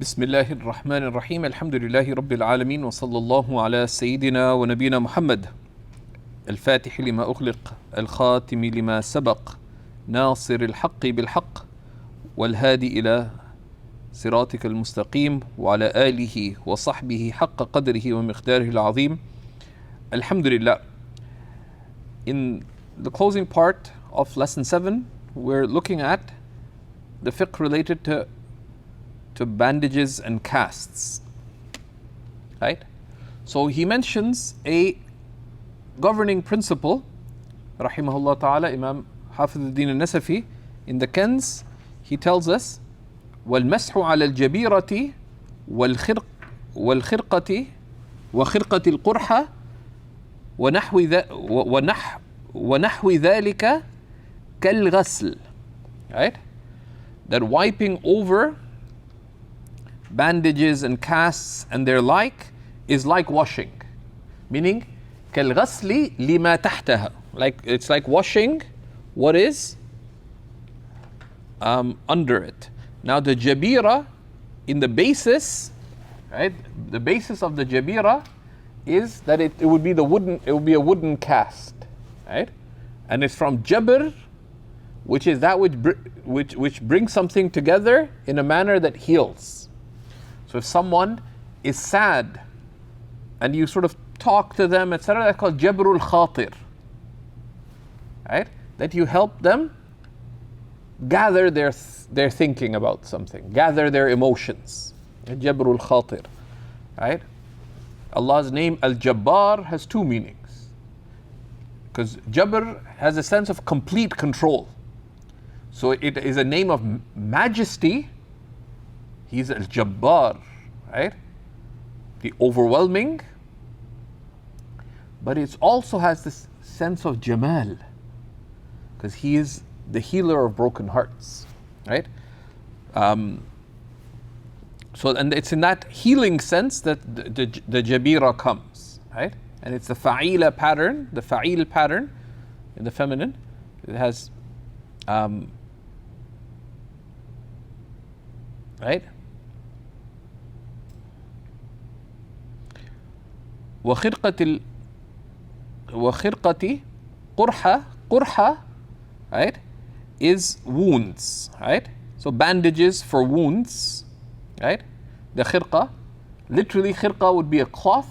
بسم الله الرحمن الرحيم الحمد لله رب العالمين وصلى الله على سيدنا ونبينا محمد الفاتح لما أغلق الخاتم لما سبق ناصر الحق بالحق والهادي إلى صراطك المستقيم وعلى آله وصحبه حق قدره ومقداره العظيم. Alhamdulillah. In the closing part of lesson 7, we're looking at the fiqh related to bandages and casts. Right? So he mentions a governing principle, rahimahullah ta'ala, Imam Hafiz al-Din al-Nasafi, in the Kanz, he tells us, وَالْمَسْحُ عَلَى الْجَبِيرَةِ وَالْخِرْقَةِ وَخِرْقَةِ الْقُرْحَةِ وَنَحْوِ ذَلِكَ كَالْغَسْلِ. Right? That wiping over bandages and casts and their like is like washing. Meaning, كَالْغَسْلِ لِمَا تَحْتَهَا. Like, it's like washing what is under it. Now the jabira, in the basis, right? The basis of the jabira is that it would be a wooden cast, right? And it's from jabr, which is that which brings something together in a manner that heals. So if someone is sad and you sort of talk to them, etc., that's called jabrul khatir, right? That you help them gather their thinking about something, gather their emotions. Jabrul khatir, right? Allah's name Al-Jabbar has two meanings. Because Jabr has a sense of complete control. So it is a name of majesty. He's Al-Jabbar, right? The overwhelming. But it also has this sense of Jamal. Because he is the healer of broken hearts, right? So, and it's in that healing sense that the jabira comes, right? And it's the fa'ila pattern, the fa'il pattern in the feminine. It has, right? وخرقة قرحة, right, is wounds, right? So bandages for wounds, right? The khirqa, literally khirqa would be a cloth,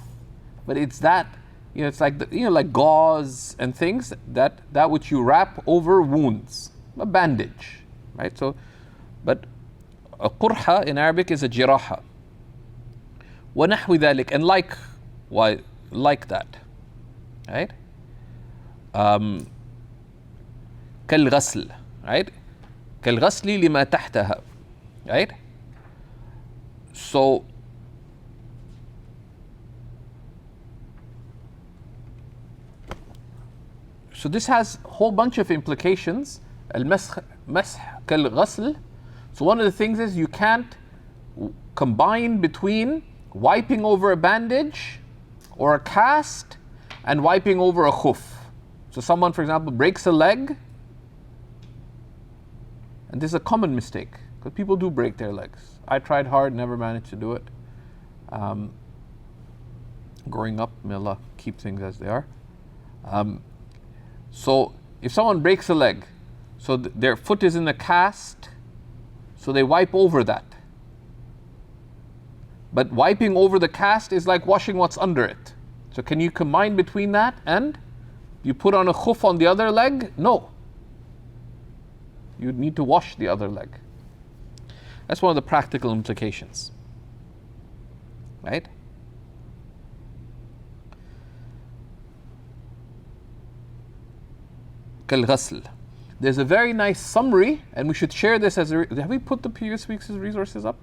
but it's that, it's like like gauze and things that which you wrap over wounds, a bandage, right? So, but a qurha in Arabic is a jiraha. وَنَحْوِ ذَلِكَ, and like that, right? كالغسل, right? كالغسل لما تحتها, right? So this has a whole bunch of implications. المسح كالغسل. So one of the things is you can't combine between wiping over a bandage or a cast and wiping over a khuf. So someone, for example, breaks a leg, and this is a common mistake because people do break their legs. I tried hard, never managed to do it. Growing up, may Allah keep things as they are. So if someone breaks a leg, so their foot is in a cast, so they wipe over that. But wiping over the cast is like washing what's under it. So can you combine between that and you put on a khuf on the other leg? No. You'd need to wash the other leg. That's one of the practical implications. Right? Kal-ghasl. There's a very nice summary, and we should share this as have we put the previous week's resources up?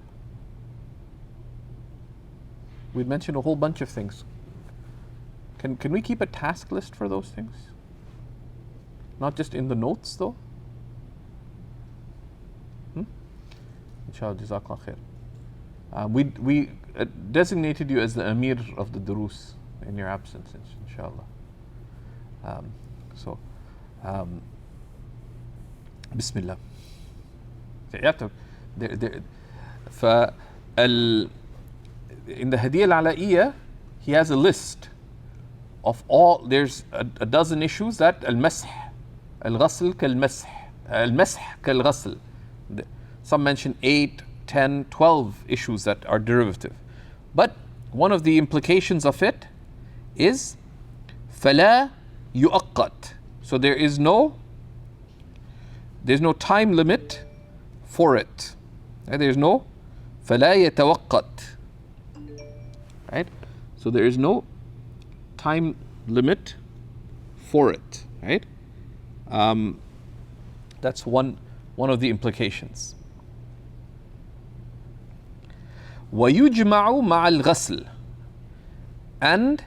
We've mentioned a whole bunch of things. Can we keep a task list for those things? Not just in the notes though? Inshallah, jazakallah khair. We designated you as the Amir of the Durus in your absence, inshallah. Bismillah. You have to, in the Hidayah al-Ala'iyya, he has a list of all, there's a dozen issues that al-masih, al-ghasl kal-masih, al-masih kal-ghasl. Some mention 8, 10, 12 issues that are derivative. But one of the implications of it is فَلَا يُؤَقَّتْ. So there's no time limit for it. There's no فَلَا يَتَوَقَّتْ. Right? So there is no time limit for it. Right? That's one of the implications. وَيُجْمَعُ مَعَ الْغَسْلِ. And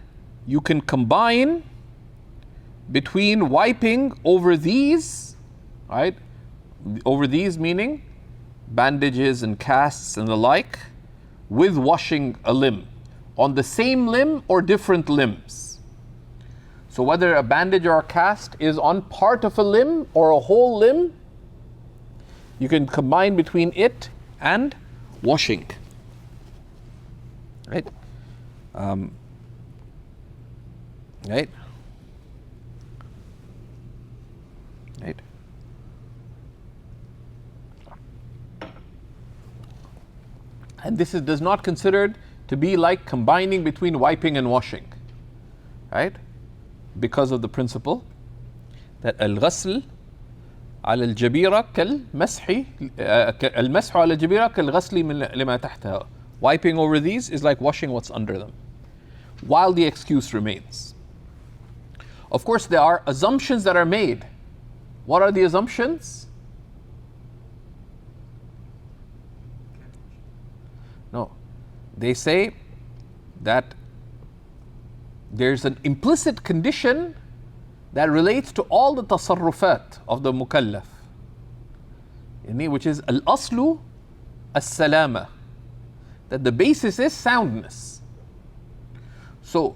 you can combine between wiping over these, right? Over these meaning bandages and casts and the like, with washing a limb, on the same limb or different limbs. So whether a bandage or a cast is on part of a limb or a whole limb, you can combine between it and washing. Right? Right? Right? And this does not considered to be like combining between wiping and washing. Right? Because of the principle that al-ghasl على الجبيرة كالمسح المسح على الجبيرة كالغسل لما تحتها. Wiping over these is like washing what's under them, while the excuse remains. Of course, there are assumptions that are made. What are the assumptions? No. They say that there's an implicit condition that relates to all the tasarrufat of the mukallaf, which is al-aslu as-salama, that the basis is soundness. So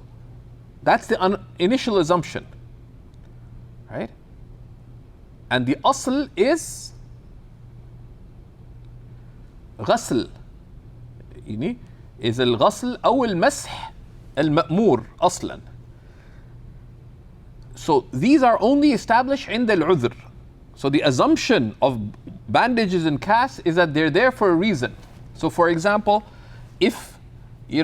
that's the initial assumption, right? And the asl is ghasl, is al-ghasl أو المسح المأمور أصلا. So these are only established in the al-udhr. So the assumption of bandages and casts is that they're there for a reason. So for example, if, I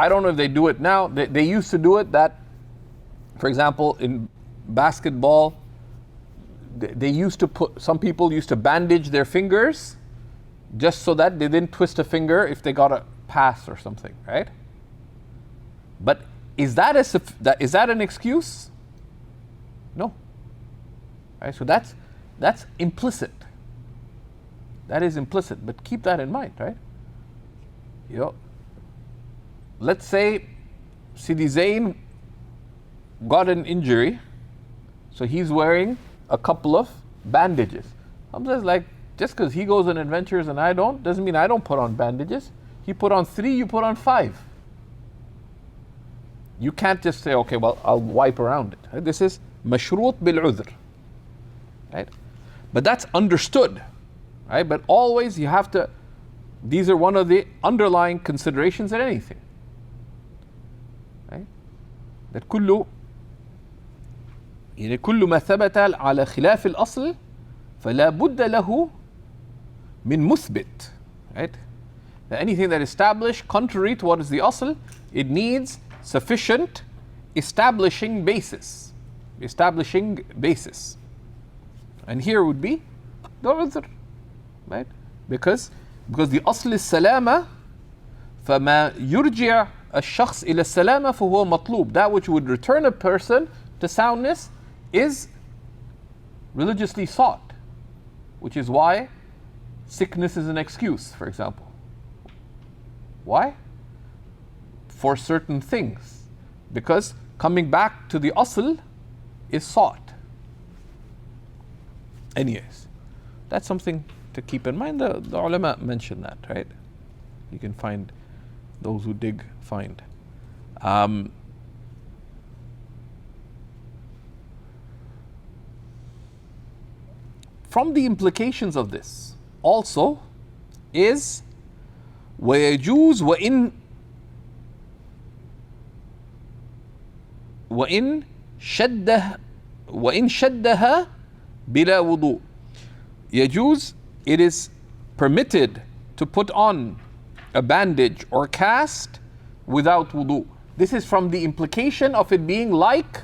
don't know if they do it now, they used to do it that, for example, in basketball, some people used to bandage their fingers just so that they didn't twist a finger if they got a pass or something, right? But is that an excuse? No. Right? So that's implicit. That is implicit, but keep that in mind, right? Let's say Sidi Zain got an injury, so he's wearing a couple of bandages. I'm just like, just because he goes on adventures and I don't, doesn't mean I don't put on bandages. He put on 3, you put on 5. You can't just say, okay, well, I'll wipe around it. Right? This is mashroot bil-udhr. Right? But that's understood. Right? But always you have to, these are one of the underlying considerations in anything. Right? That كل ما ثبت على خلاف الأصل فلا بد له من مثبت. Right? That anything that is established contrary to what is the asl, it needs sufficient establishing basis. And here would be the udhr. Right? Because the asl is salama, فما يرجع الشخص إلى السلامة فهو مطلوب. That which would return a person to soundness is religiously sought, which is why sickness is an excuse, for example. Why? For certain things. Because coming back to the asl is sought. Anyways, that's something to keep in mind. The ulama mentioned that, right? You can find, those who dig find. From the implications of this also is ويجوز وإن شدها بلا وضوء. يجوز, it is permitted to put on a bandage or cast without wudu. This is from the implication of it being like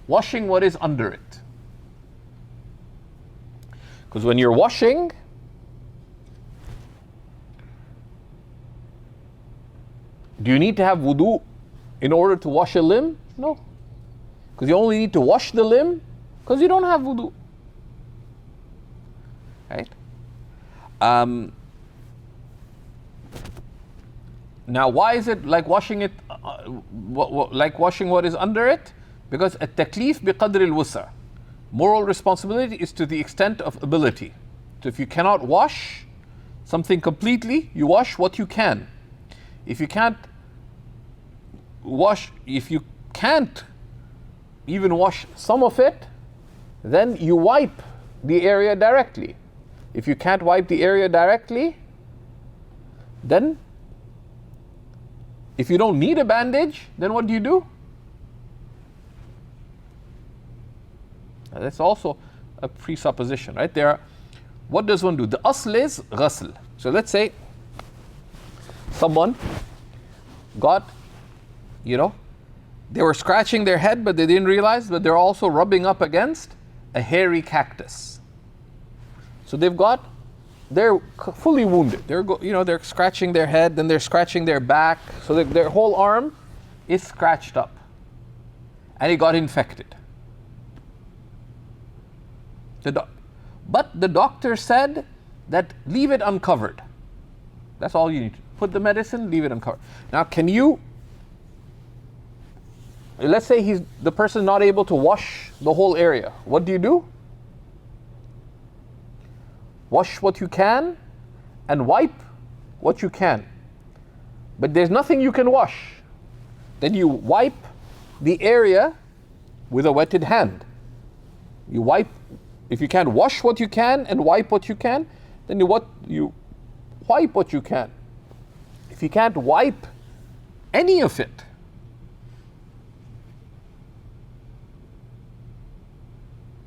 washing what is under it. Because when you're washing, do you need to have wudu in order to wash a limb? No. Because you only need to wash the limb because you don't have wudu. Right? Now, why is it like washing it, like washing what is under it? Because at-taklif biqadr al-wusa. Moral responsibility is to the extent of ability. So if you cannot wash something completely, you wash what you can. If you can't even wash some of it, then you wipe the area directly. If you can't wipe the area directly, then if you don't need a bandage, then what do? That's also a presupposition, right? What does one do? The asl is ghasl. So let's say someone got, they were scratching their head, but they didn't realize that they're also rubbing up against a hairy cactus. So they're fully wounded. They're scratching their head, then they're scratching their back, so their whole arm is scratched up, and it got infected. But the doctor said that leave it uncovered. That's all you need. Put the medicine, leave it uncovered. Now, let's say the person not able to wash the whole area. What do? Wash what you can and wipe what you can. But there's nothing you can wash. Then you wipe the area with a wetted hand. You wipe, if you can't wash what you can and wipe what you can, then you wipe what you can. If you can't wipe any of it,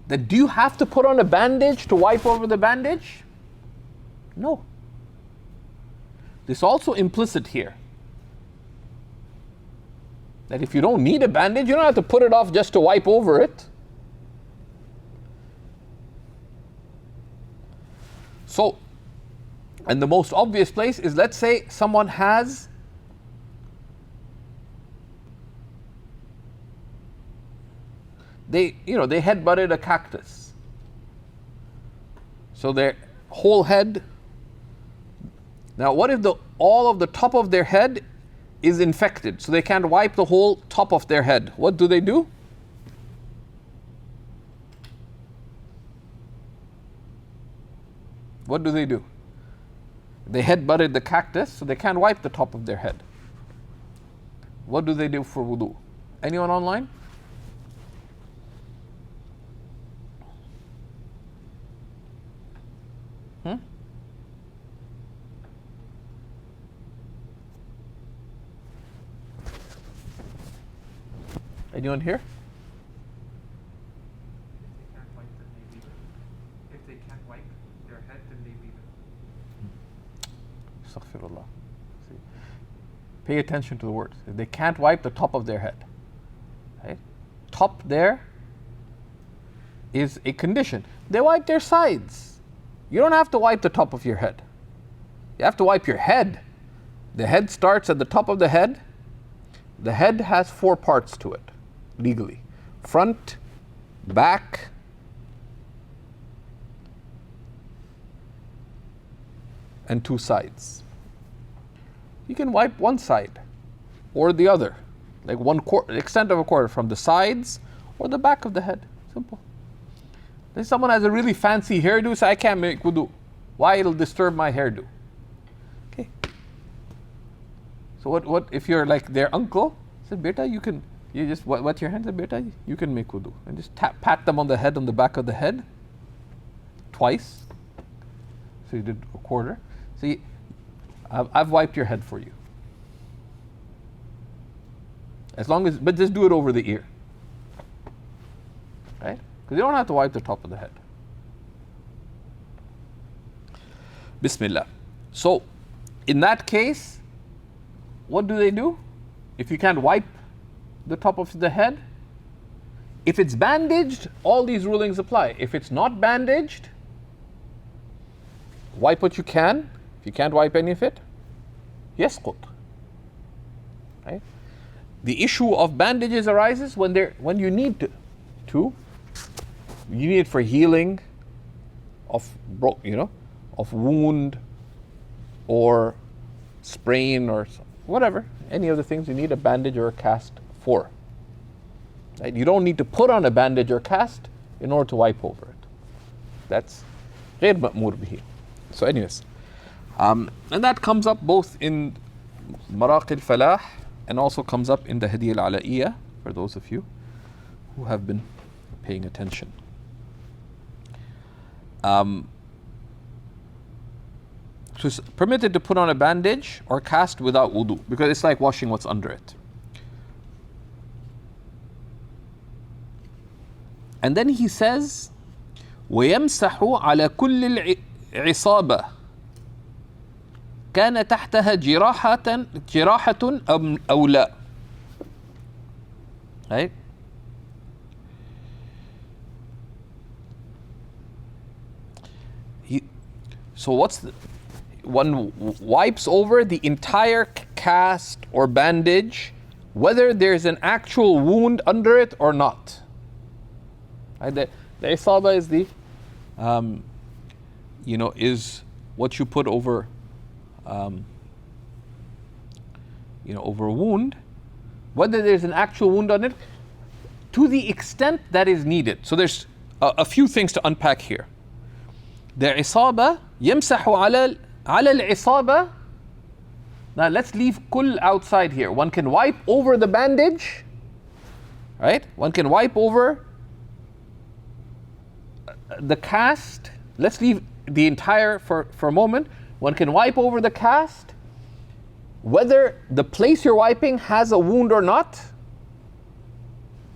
then do you have to put on a bandage to wipe over the bandage? No. This is also implicit here. That if you don't need a bandage, you don't have to put it off just to wipe over it. So, and the most obvious place is, let's say someone has they head-butted a cactus. So their whole head. Now what if all of the top of their head is infected, so they can't wipe the whole top of their head? What do? What do? They head-butted the cactus, so they can't wipe the top of their head. What do they do for wudu? Anyone online? Anyone here? If they can't wipe their head, then they leave it. Astaghfirullah. See? Pay attention to the words. If they can't wipe the top of their head, right? Top there is a condition. They wipe their sides. You don't have to wipe the top of your head. You have to wipe your head. The head starts at the top of the head. The head has 4 parts to it, legally. Front, back, and 2 sides. You can wipe one side or the other, like extent of a quarter from the sides or the back of the head. Simple. If someone has a really fancy hairdo, so I can't make wudu. Why? It'll disturb my hairdo. Okay. So what if you're like their uncle? Say, beta, you just wet your hands, say, beta, you can make wudu. And just pat them on the head, on the back of the head, twice. So you did a quarter. See, I've wiped your head for you. As long as, but just do it over the ear. Right? Because you don't have to wipe the top of the head. Bismillah. So, in that case, what do? If you can't wipe the top of the head, if it's bandaged, all these rulings apply. If it's not bandaged, wipe what you can. If you can't wipe any of it, yasqut. Right? The issue of bandages arises when you need to. You need it for healing of wound or sprain or whatever. Any of the things you need a bandage or a cast for. Right? You don't need to put on a bandage or cast in order to wipe over it. That's غير مأمور به. So anyways, and that comes up both in Maraq al-Falah and also comes up in the Hidayah al-Ala'iyah for those of you who have been paying attention. So it's permitted to put on a bandage or cast without wudu because it's like washing what's under it. And then he says, وَيَمْسَحُ عَلَى كُلِّ الْعِصَابَةِ كَانَ تَحْتَهَا جِرَاحَةٌ أَوْ لَا. Right? So one wipes over the entire cast or bandage, whether there's an actual wound under it or not. Right? The isaba is is what you put over, over a wound, whether there's an actual wound on it, to the extent that is needed. So there's a few things to unpack here. The isaba, يمسح على العصابة. Now let's leave kull outside here. One can wipe over the bandage, right? One can wipe over the cast. Let's leave the entire for a moment. One can wipe over the cast, whether the place you're wiping has a wound or not,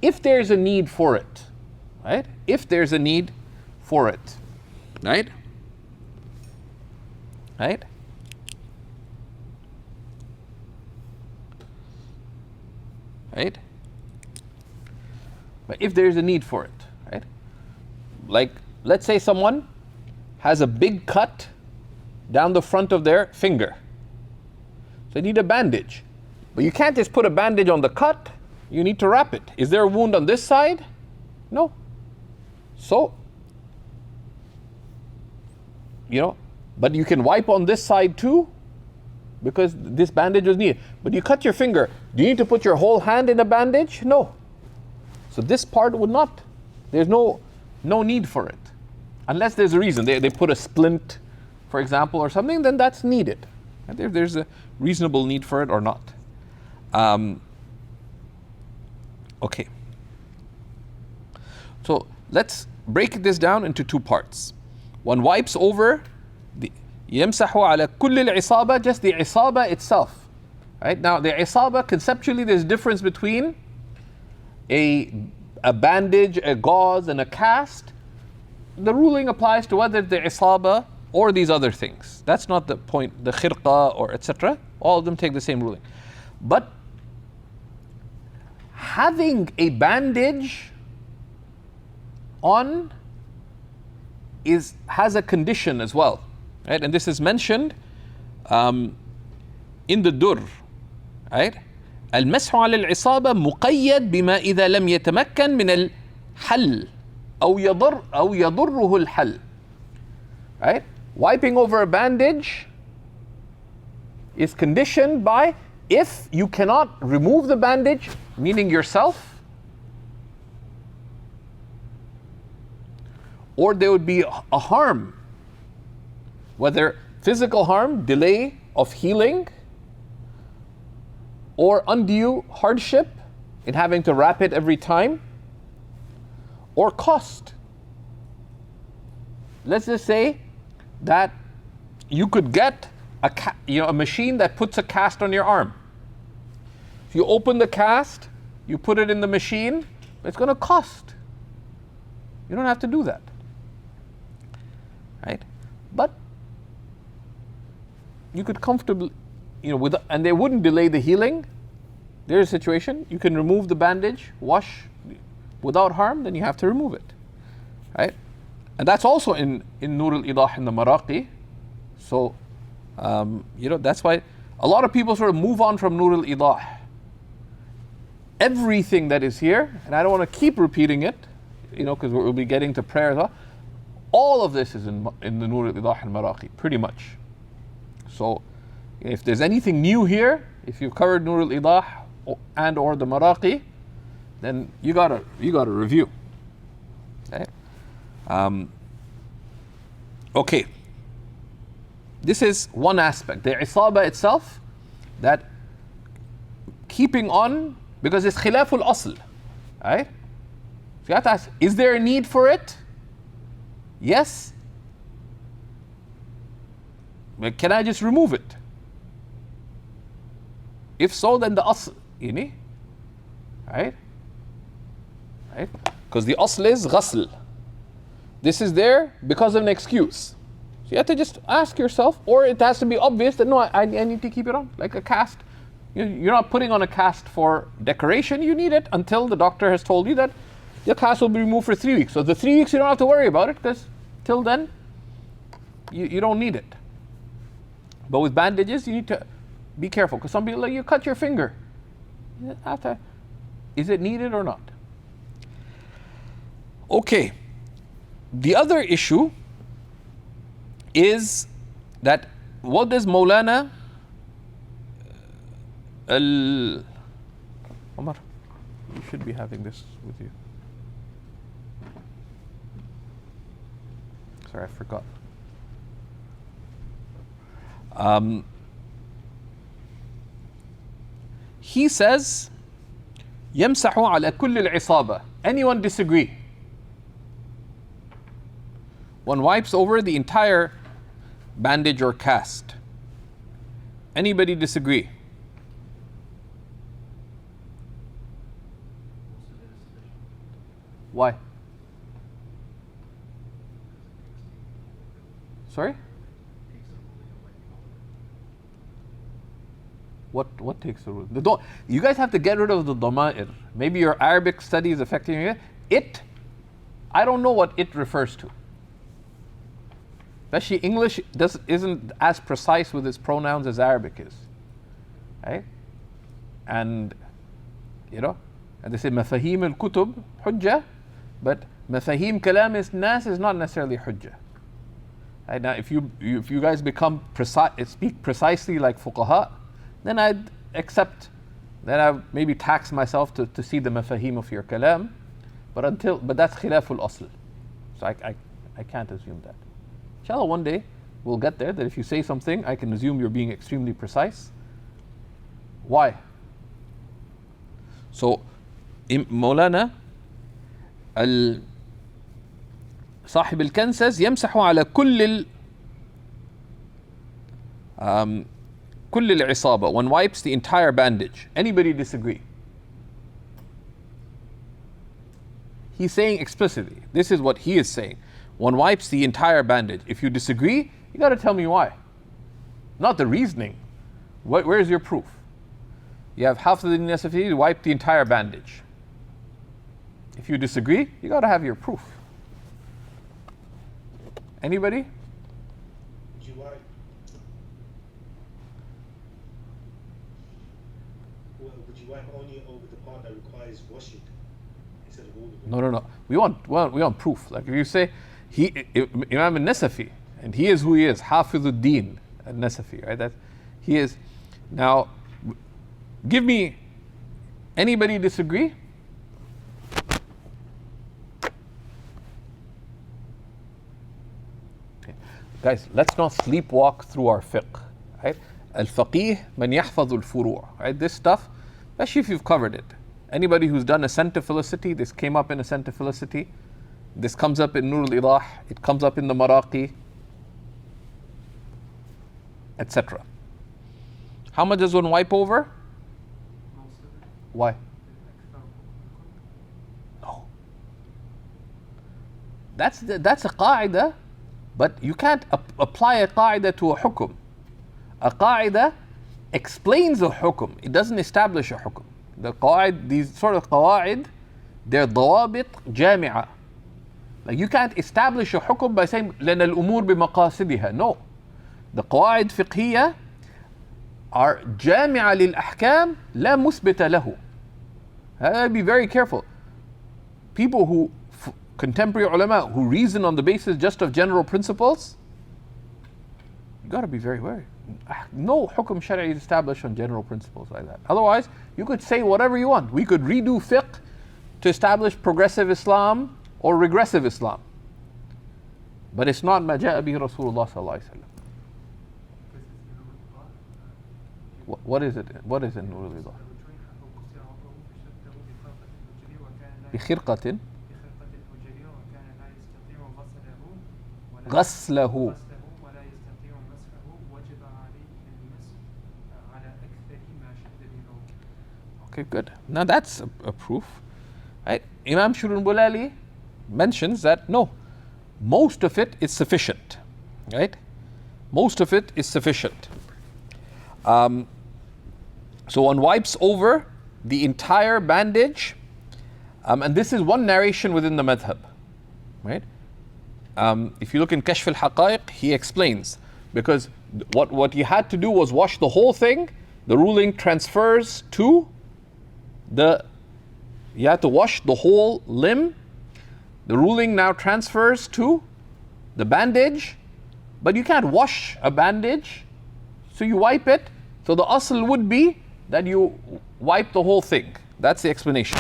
if there's a need for it, right? If there's a need for it, right? Right? Right? But if there's a need for it, right? Like, let's say someone has a big cut down the front of their finger. So they need a bandage. But you can't just put a bandage on the cut, you need to wrap it. Is there a wound on this side? No. So, but you can wipe on this side too, because this bandage was needed. But you cut your finger, do you need to put your whole hand in a bandage? No. So this part would not. There's no need for it. Unless there's a reason. They put a splint, for example, or something, then that's needed. And there's a reasonable need for it or not. Okay. So let's break this down into two parts. One wipes over the يمسح على كل العصابة, just the isaba itself. Right? Now the isaba, conceptually there's a difference between a bandage, a gauze, and a cast. The ruling applies to whether the isaba or these other things. That's not the point, the khirqa or etc. All of them take the same ruling. But having a bandage on has a condition as well, right? And this is mentioned in the Durr, right? المسح على العصابة مقيد بما إذا لم يتمكن من الحل أو يضره الحل. Right? Wiping over a bandage is conditioned by if you cannot remove the bandage, meaning yourself, or there would be a harm, whether physical harm, delay of healing, or undue hardship in having to wrap it every time, or cost. Let's just say that you could get a machine that puts a cast on your arm. If you open the cast, you put it in the machine, it's going to cost. You don't have to do that, right? But you could comfortably, and they wouldn't delay the healing. There's a situation, you can remove the bandage, wash without harm, then you have to remove it, right? And that's also in Nur al-Idah in the Maraqi. So, that's why a lot of people sort of move on from Nur al-Idah. Everything that is here, and I don't want to keep repeating it, because we'll be getting to prayer as well. All of this is in the Nur al-Idah and Maraqi, pretty much. So, if there's anything new here, if you've covered Nur al-Idah and or the Maraqi, then you gotta review. Okay. Okay. This is one aspect. The isaba itself, that keeping on, because it's khilaful asl, right? So you have to ask, is there a need for it? Yes. But can I just remove it? If so, then the asl, right? Right? Because the asl is ghasl. This is there because of an excuse. So you have to just ask yourself, or it has to be obvious that no, I need to keep it on, like a cast. You're not putting on a cast for decoration, you need it until the doctor has told you that your cast will be removed for 3 weeks. So the 3 weeks you don't have to worry about it, because till then, you don't need it. But with bandages, you need to be careful, because some people, you cut your finger. Is it needed or not? Okay. The other issue is that what does Maulana Omar, you should be having this with you. Sorry, I forgot. He says, يمسح على كل العصابة. Anyone disagree? One wipes over the entire bandage or cast. Anybody disagree? Why? Sorry? What takes the rule? You guys have to get rid of the dama'ir. Maybe your Arabic study is affecting you. It, I don't know what it refers to. Especially English isn't as precise with its pronouns as Arabic is. Right? And they say mafahim al-kutub hujjah, but mafahim kalam nas is not necessarily hujjah. Right? Now if you guys become speak precisely like fuqaha, then I'd accept that I maybe tax myself to see the mafahim of your kalam, but that's khilaful asl. So I can't assume that. Inshallah, one day we'll get there, that if you say something, I can assume you're being extremely precise. Why? So, Maulana صاحب الكنز says يمسح على كل العصابة. One wipes the entire bandage. Anybody disagree? He's saying explicitly, this is what he is saying. One wipes the entire bandage. If you disagree, you got to tell me why. Not the reasoning. Where's your proof? You have Hafiz al-Nasafi wipe the entire bandage. If you disagree, you got to have your proof. Anybody? Would you wipe only over the part that requires washing instead of all of it? No. We want proof. Like if you say Imam al-Nasafi, and he is who he is, Hafiz al-Din al-Nasafi, right? That he is. Now, give me, anybody disagree? Okay. Guys, let's not sleepwalk through our fiqh, right? Al-faqih man yahfadhu al-furu', right? This stuff, especially if you've covered it. Anybody who's done a centiphilicity, this came up in a centiphilicity, this comes up in Nur al-Idah, it comes up in the Maraqi. etc. How much does one wipe over? most of it. Why? أكثر. No. That's a qaida, but you can't apply a qaida to a hukum. A qaida explains a hukum. It doesn't establish a hukum. The qaid, these sort of qawaid, they're dawabit jami'a. Like you can't establish a hukum by saying لأن الأمور بمقاصدها. No. The qawaid fiqhiyya are جامعة للأحكام لا مثبت له. Be very careful. People who, contemporary ulama, who reason on the basis just of general principles, you got to be very wary. No hukum shari'i is established on general principles like that. Otherwise, you could say whatever you want. We could redo fiqh to establish progressive Islam or regressive Islam. But it's not ma ja'a bihi Rasulullah sallallahu alaihi wasallam. Because it's in the law. What is it? What is it, Nur al-Idah? بخرقة غسله. ولا يستطيع مسحه وجب عليه المسح على أكثر ما شهد به. Okay, good. Now that's a proof. Right? Imam Shurun Bulali mentions that no, most of it is sufficient. Right? Most of it is sufficient. So one wipes over the entire bandage, and this is one narration within the madhab. Right? If you look in Kashf al-Haqa'iq, he explains, because what he had to do was wash the whole thing. The ruling transfers to you had to wash the whole limb. The ruling now transfers to the bandage, but you can't wash a bandage, so you wipe it. So the asl would be that you wipe the whole thing. That's the explanation.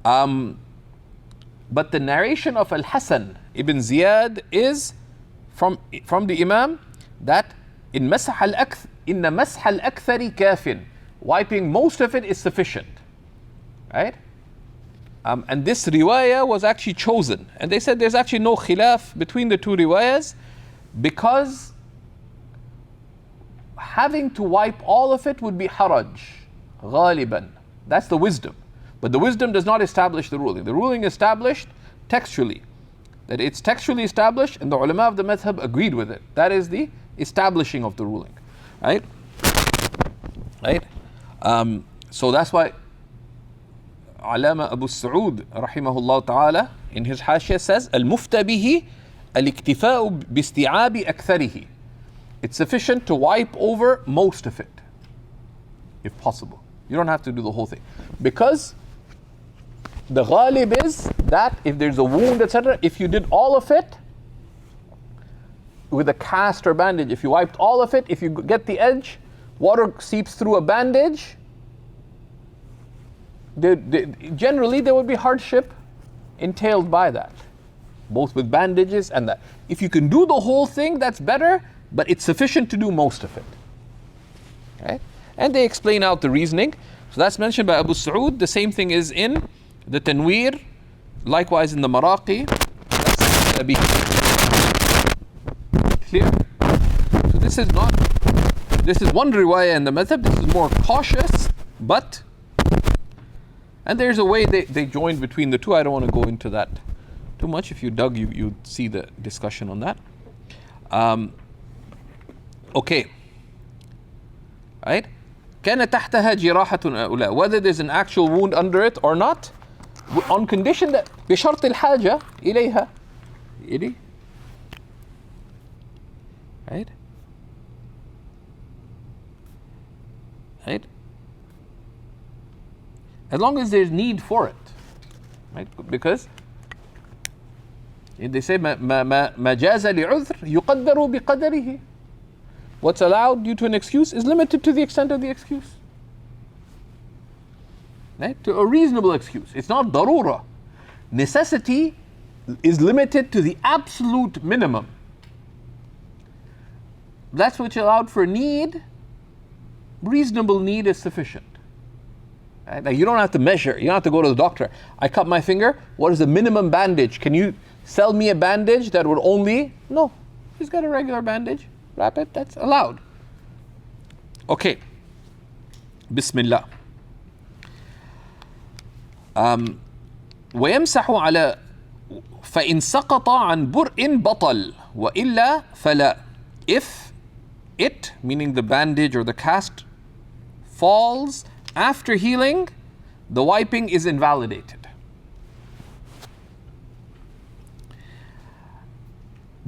But the narration of Al-Hasan ibn Ziyad is from the Imam that in masah al-akth, inna masah al-akthari kafin. Wiping most of it is sufficient. Right? And this riwayah was actually chosen. And they said there's actually no khilaf between the two riwayahs, because having to wipe all of it would be haraj, ghaliban. That's the wisdom. But the wisdom does not establish the ruling. The ruling established textually. That it's textually established, and the ulama of the madhab agreed with it. That is the establishing of the ruling. Right? Right? So that's why Alama Abu Sa'ud rahimahullah ta'ala in his hashiyah says, Al-mufta bihi al-iktifa'u bisti'abi aktharihi. It's sufficient to wipe over most of it, if possible. You don't have to do the whole thing. Because the ghalib is that if there's a wound, etc., if you did all of it with a cast or bandage, if you wiped all of it, if you get the edge, water seeps through a bandage, generally there would be hardship entailed by that, both with bandages and that. If you can do the whole thing, that's better, but it's sufficient to do most of it. Right? And they explain out the reasoning. So that's mentioned by Abu Sa'ud. The same thing is in the Tanweer, likewise in the Maraqi. That's Abi. Clear? So this is one riwayah in the madhab. This is more cautious, but, and there's a way they joined between the two. I don't want to go into that too much. If you dug, you'd see the discussion on that. Okay. Right? كان تحتها جراحة أولى. Whether there's an actual wound under it or not, on condition that بشرط الحاجة إليها. Right? Right? As long as there's need for it. Right? Because they say ما جاز لعذر يقدر بقدره. What's allowed due to an excuse is limited to the extent of the excuse. Right? To a reasonable excuse. It's not darura. Necessity is limited to the absolute minimum. That's which allowed for need. Reasonable need is sufficient. Right? Now you don't have to measure. You don't have to go to the doctor. I cut my finger. What is the minimum bandage? Can you sell me a bandage that would only? No. he's got a regular bandage, wrap it, that's allowed. Okay. Bismillah. ويمسح على فإن سقط عن برء بطل وإلا فلا. If it, meaning the bandage or the cast, falls after healing, the wiping is invalidated.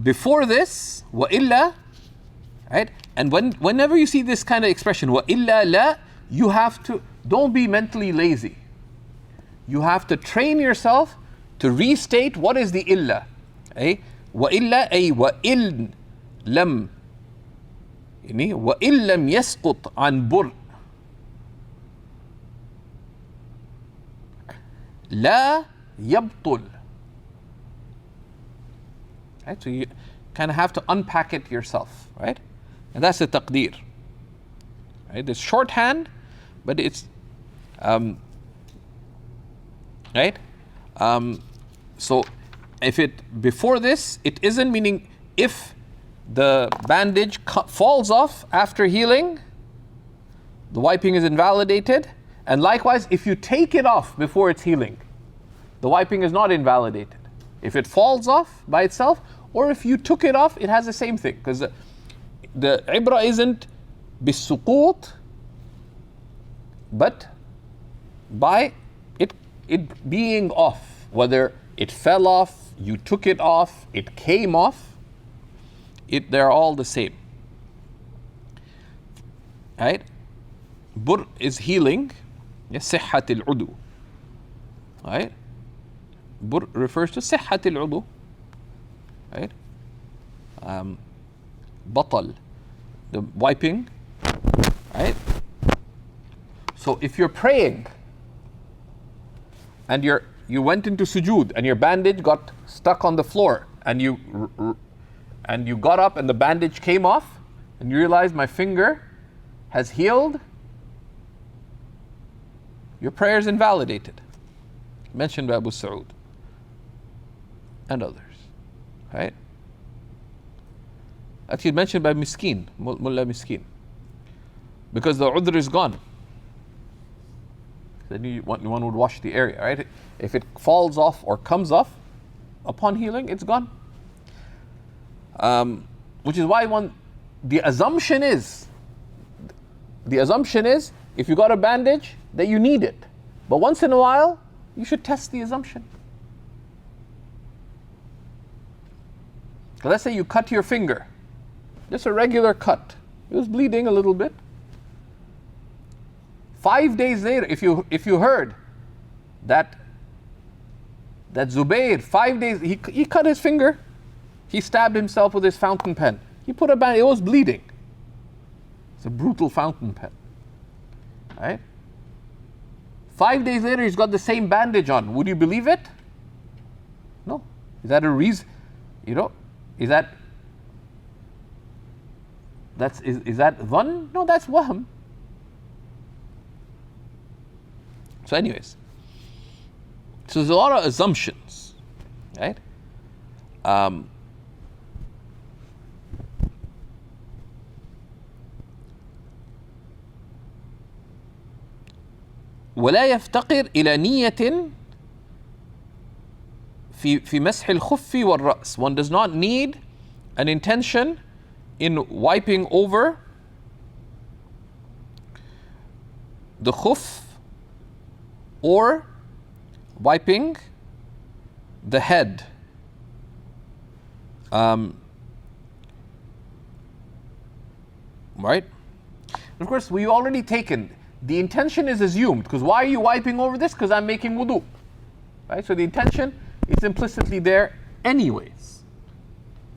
Before this, وإلا, right? And whenever you see this kind of expression, وإلا لا, you have to, don't be mentally lazy. You have to train yourself to restate what is the illa. وإلا أي وإن لم يعني وإن لم يسقط عن برء لا يبطل. Right? So you kind of have to unpack it yourself, right? And that's the taqdeer. Right? It's shorthand, but it's right? So if it before this, it isn't, meaning if the bandage falls off after healing, the wiping is invalidated. And likewise, if you take it off before it's healing, the wiping is not invalidated. If it falls off by itself, or if you took it off, it has the same thing. Because the ibra isn't bis-suqut, but by it being off. Whether it fell off, you took it off, it came off, they're all the same. Right? Bur is healing. صحة العضو. Right? Bur refers to صحة العضو. Right? Batal, the wiping. Right? So if you're praying and you went into sujood and your bandage got stuck on the floor and you got up and the bandage came off and you realized my finger has healed, your prayer is invalidated. Mentioned by Abu Sa'ud and others. Right? Actually mentioned by Miskin, Mullah Miskin. Because the udhr is gone. Then one would wash the area, right? If it falls off or comes off upon healing, it's gone. Which is why the assumption is if you got a bandage that you need it. But once in a while, you should test the assumption. Let's say you cut your finger, just a regular cut. It was bleeding a little bit. 5 days later, if you heard that Zubayr, 5 days, he cut his finger, he stabbed himself with his fountain pen. He put a band, it was bleeding. It's a brutal fountain pen. Right? 5 days later, he's got the same bandage on. Would you believe it? No. Is that a reason? Is that dhann? No, that's wahm. So anyways, so there's a lot of assumptions, right? ولا يفتقر إلى نية في مسح الخف والرأس. One does not need an intention in wiping over the khuf or wiping the head. Right? Of course, we've already taken, the intention is assumed, because why are you wiping over this? Because I'm making wudu. Right? So the intention is implicitly there anyways.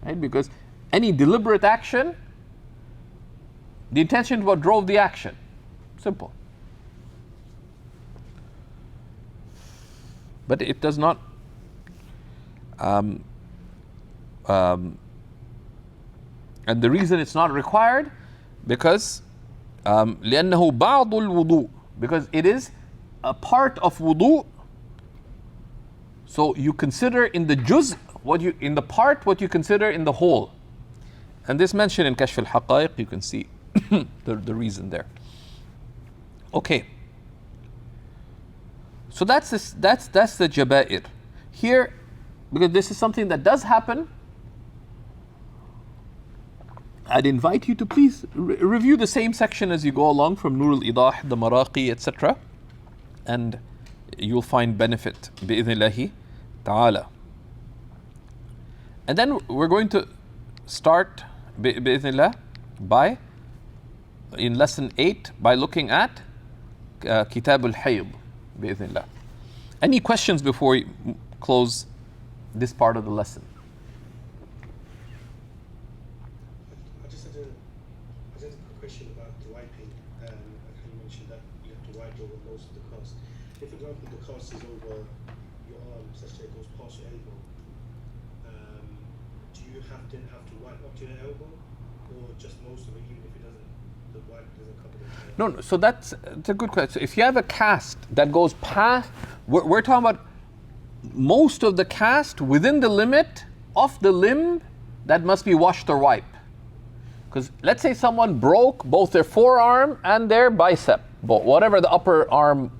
Right? Because any deliberate action, the intention is what drove the action. Simple. But it does not and the reason it's not required, because لأنه بعض الوضوء, because it is a part of wudu. So you consider in the juz what you consider in the whole. And this mentioned in Kashf al-Haqa'iq, you can see the reason there. Okay. So that's the jaba'ir. Here, because this is something that does happen, I'd invite you to please review the same section as you go along from Nur al-Idah, the Maraqi, etc. And you'll find benefit, bi'idhnillahi ta'ala. And then we're going to start, bi'idhnillah, in lesson 8, by looking at Kitab al-Hayd, bi'idhnillah. Any questions before we close this part of the lesson? I just had a quick question about the wiping. You mentioned that you have to wipe over most of the cast. If, for example, the cast is over your arm, such that it goes past your elbow, do you have to wipe up to your elbow, or just most of it, even if it doesn't, the wipe doesn't cover the entire? No, so that's a good question. So if you have a cast that goes past, we're talking about most of the cast within the limit of the limb that must be washed or wiped. Because let's say someone broke both their forearm and their bicep, whatever the upper arm,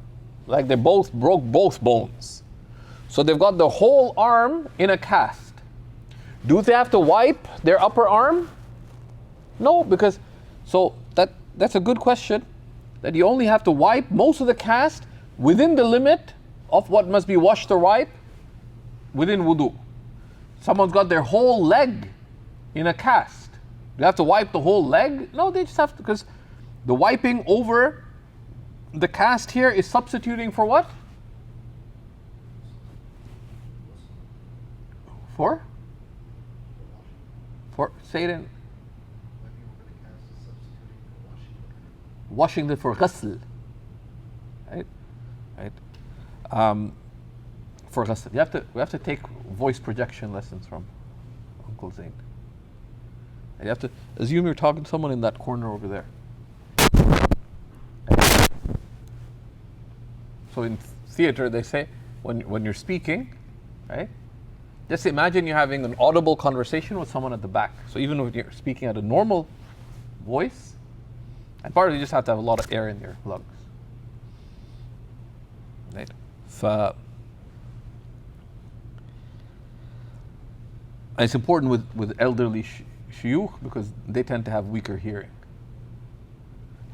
like they both broke both bones. So they've got the whole arm in a cast. Do they have to wipe their upper arm? No, because, so that's a good question, that you only have to wipe most of the cast within the limit of what must be washed or wiped within wudu. Someone's got their whole leg in a cast. Do you have to wipe the whole leg? No, they just have to, because the wiping over the cast here is substituting for what? For? Say it in. Washing it for ghusl. Right? For ghusl. We have to take voice projection lessons from Uncle Zain. And you have to assume you're talking to someone in that corner over there. So in theater they say when you're speaking, right? Just imagine you're having an audible conversation with someone at the back. So even when you're speaking at a normal voice, and part of you just have to have a lot of air in your lungs. Right? And it's important with elderly shuyukh because they tend to have weaker hearing.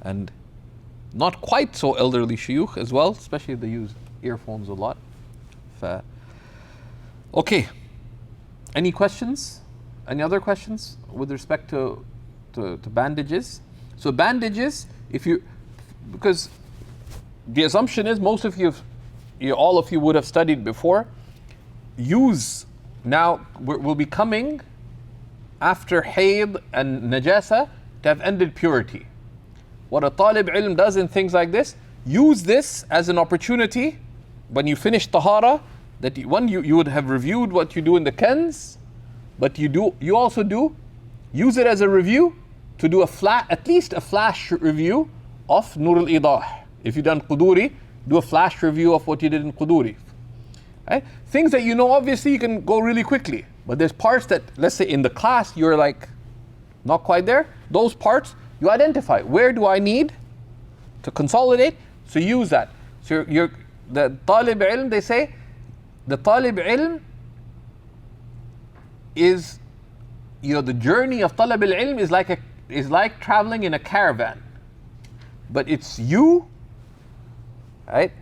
And not quite so elderly shuyukh as well, especially if they use earphones a lot. Okay. Any questions? Any other questions with respect to bandages? So bandages, because the assumption is most of you, all of you would have studied before, now will be coming after hayd and najasa to have ended purity. What a talib ilm does in things like this, use this as an opportunity when you finish tahara, that you would have reviewed what you do in the Kanz, but you also use it as a review to do at least a flash review of Nur al-Idah. If you've done Quduri, do a flash review of what you did in Quduri. Right? Things that you know, obviously you can go really quickly, but there's parts that, let's say in the class, you're like not quite there. Those parts you identify. Where do I need to consolidate? So use that. So the talib ilm, they say, the talib ilm is, the journey of talib al-ilm is like traveling in a caravan, but it's you, right?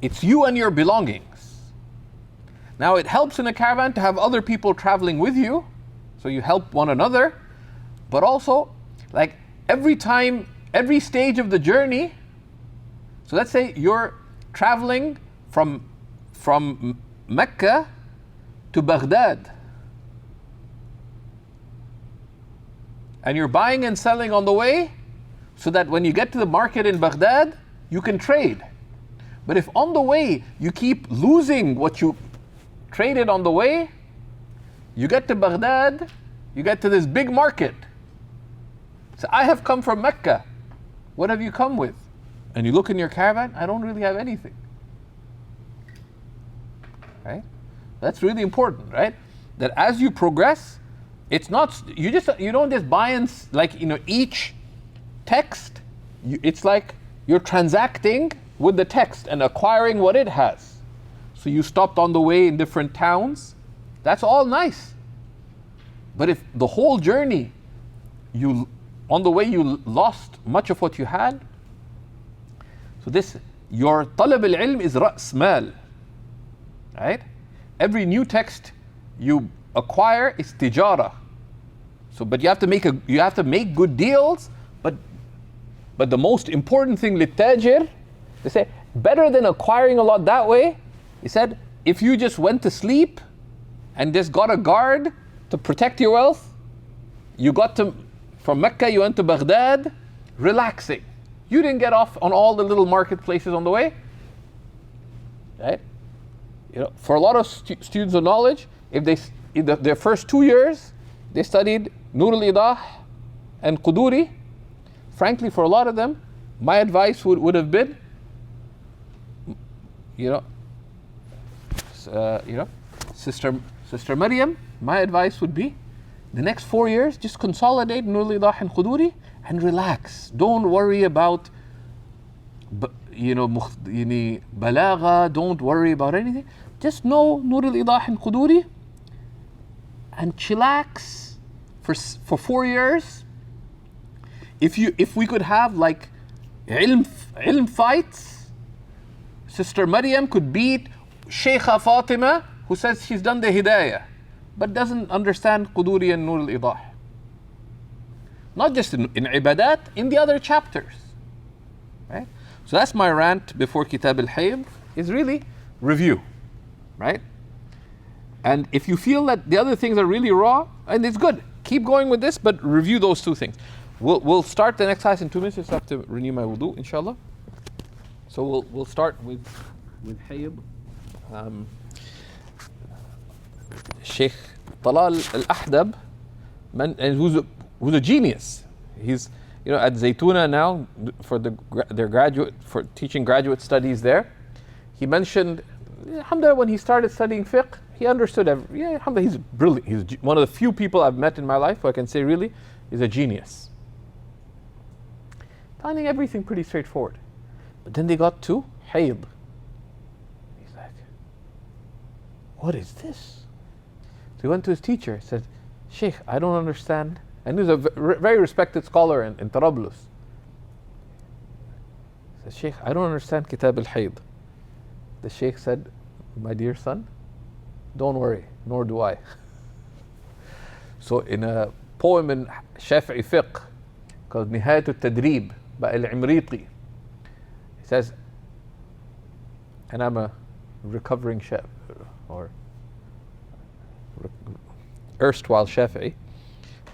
It's you and your belongings. Now it helps in a caravan to have other people traveling with you, so you help one another, but also like every stage of the journey. So let's say you're traveling from Mecca to Baghdad, and you're buying and selling on the way, so that when you get to the market in Baghdad, you can trade. But if on the way you keep losing what you traded on the way, you get to Baghdad, you get to this big market. So I have come from Mecca. What have you come with? And you look in your caravan, I don't really have anything. Right? That's really important, right? That as you progress, It's not, you don't just buy and, like, each text, it's like you're transacting with the text and acquiring what it has. So you stopped on the way in different towns. That's all nice. But if the whole journey, on the way you lost much of what you had, so your talab al-ilm is ra's mal, right? Every new text you acquire is tijara. So, but you have to make good deals. But the most important thing, litajir, they say, better than acquiring a lot that way, he said, if you just went to sleep and just got a guard to protect your wealth, from Mecca, you went to Baghdad, relaxing. You didn't get off on all the little marketplaces on the way, right? For a lot of students of knowledge, if their first 2 years, they studied Nur al-Idah and Quduri, frankly, for a lot of them, my advice would have been, Sister Maryam, my advice would be, the next 4 years, just consolidate Nur al-Idah and Quduri and relax. Don't worry about, balagha, don't worry about anything. Just know Nur al-Idah and Quduri and chillax for 4 years. If we could have like ilm fights, Sister Maryam could beat Shaykha Fatima, who says she's done the Hidayah, but doesn't understand Quduri and Nur al-Idah. Not just in ibadat, in the other chapters. Right? So that's my rant before Kitab al-Hayd, is really review. Right? And if you feel that the other things are really raw, and it's good, keep going with this, but review those two things. We'll start the next class in 2 minutes. Just have to renew my wudu, inshallah. So we'll start with Hayd. Shaykh Talal al-Ahdab, and who's a genius. He's at Zaytuna now for for teaching graduate studies there. He mentioned, alhamdulillah, when he started studying fiqh, he understood alhamdulillah, he's brilliant. He's one of the few people I've met in my life who I can say really is a genius. Finding everything pretty straightforward. But then they got to Hayd. He's like, what is this? So he went to his teacher, said, Sheikh, I don't understand. And he's a very respected scholar in Tarablus. He said, Sheikh, I don't understand Kitab al-Hayd. The Sheikh said, my dear son, don't worry, nor do I. So in a poem in Shafi'i fiqh called Nihayat al-Tadrib by al-Imriti, he says, and I'm a recovering erstwhile Shafi'i,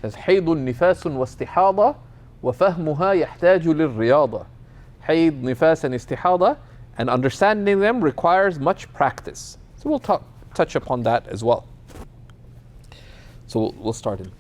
says, حيض نفاس واستحاضة وفهمها يحتاج للرياضة. حيض, nifas, and istihada, and understanding them requires much practice. So we'll touch upon that as well. So we'll start in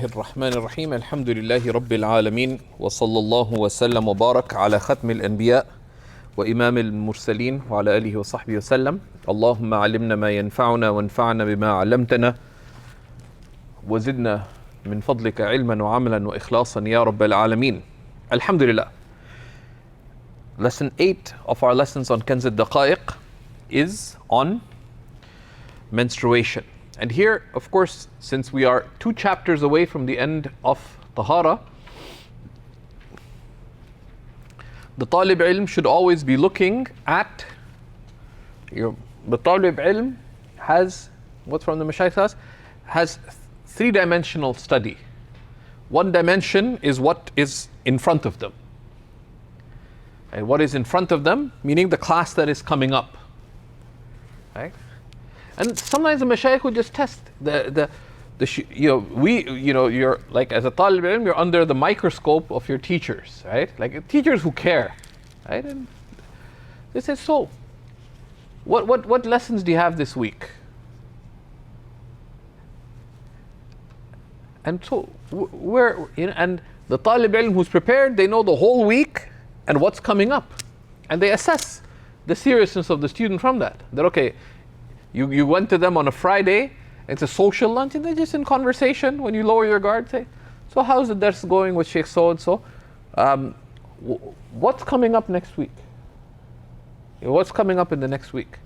الرحمن الرحيم الحمد لله رب العالمين وصلى الله وسلم وبارك على ختم الأنبياء وإمام المرسلين وعلى آله وصحبه وسلم. اللهم علمنا ما ينفعنا وانفعنا بما علمتنا وزدنا من فضلك علما وعملا وإخلاصا يا رب العالمين. Alhamdulillah. Lesson 8 of our lessons on Kanz al-Daqa'iq is on menstruation. And here, of course, since we are 2 chapters away from the end of Tahara, the Talib Ilm should always be looking at, the Talib Ilm has, what's from the Mashaykh class, has 3-dimensional study. One dimension is what is in front of them. And what is in front of them, meaning the class that is coming up. Right? And sometimes the Mashaykh would just test you're like, as a Talib Ilm, you're under the microscope of your teachers, right? Like teachers who care, right? And they say, so, what lessons do you have this week? And so, and the Talib Ilm who's prepared, they know the whole week and what's coming up. And they assess the seriousness of the student from that. That, okay, you went to them on a Friday, it's a social lunch, and they're just in conversation. When you lower your guard, say, so how's the dars going with Sheikh so-and-so? What's coming up next week? What's coming up in the next week?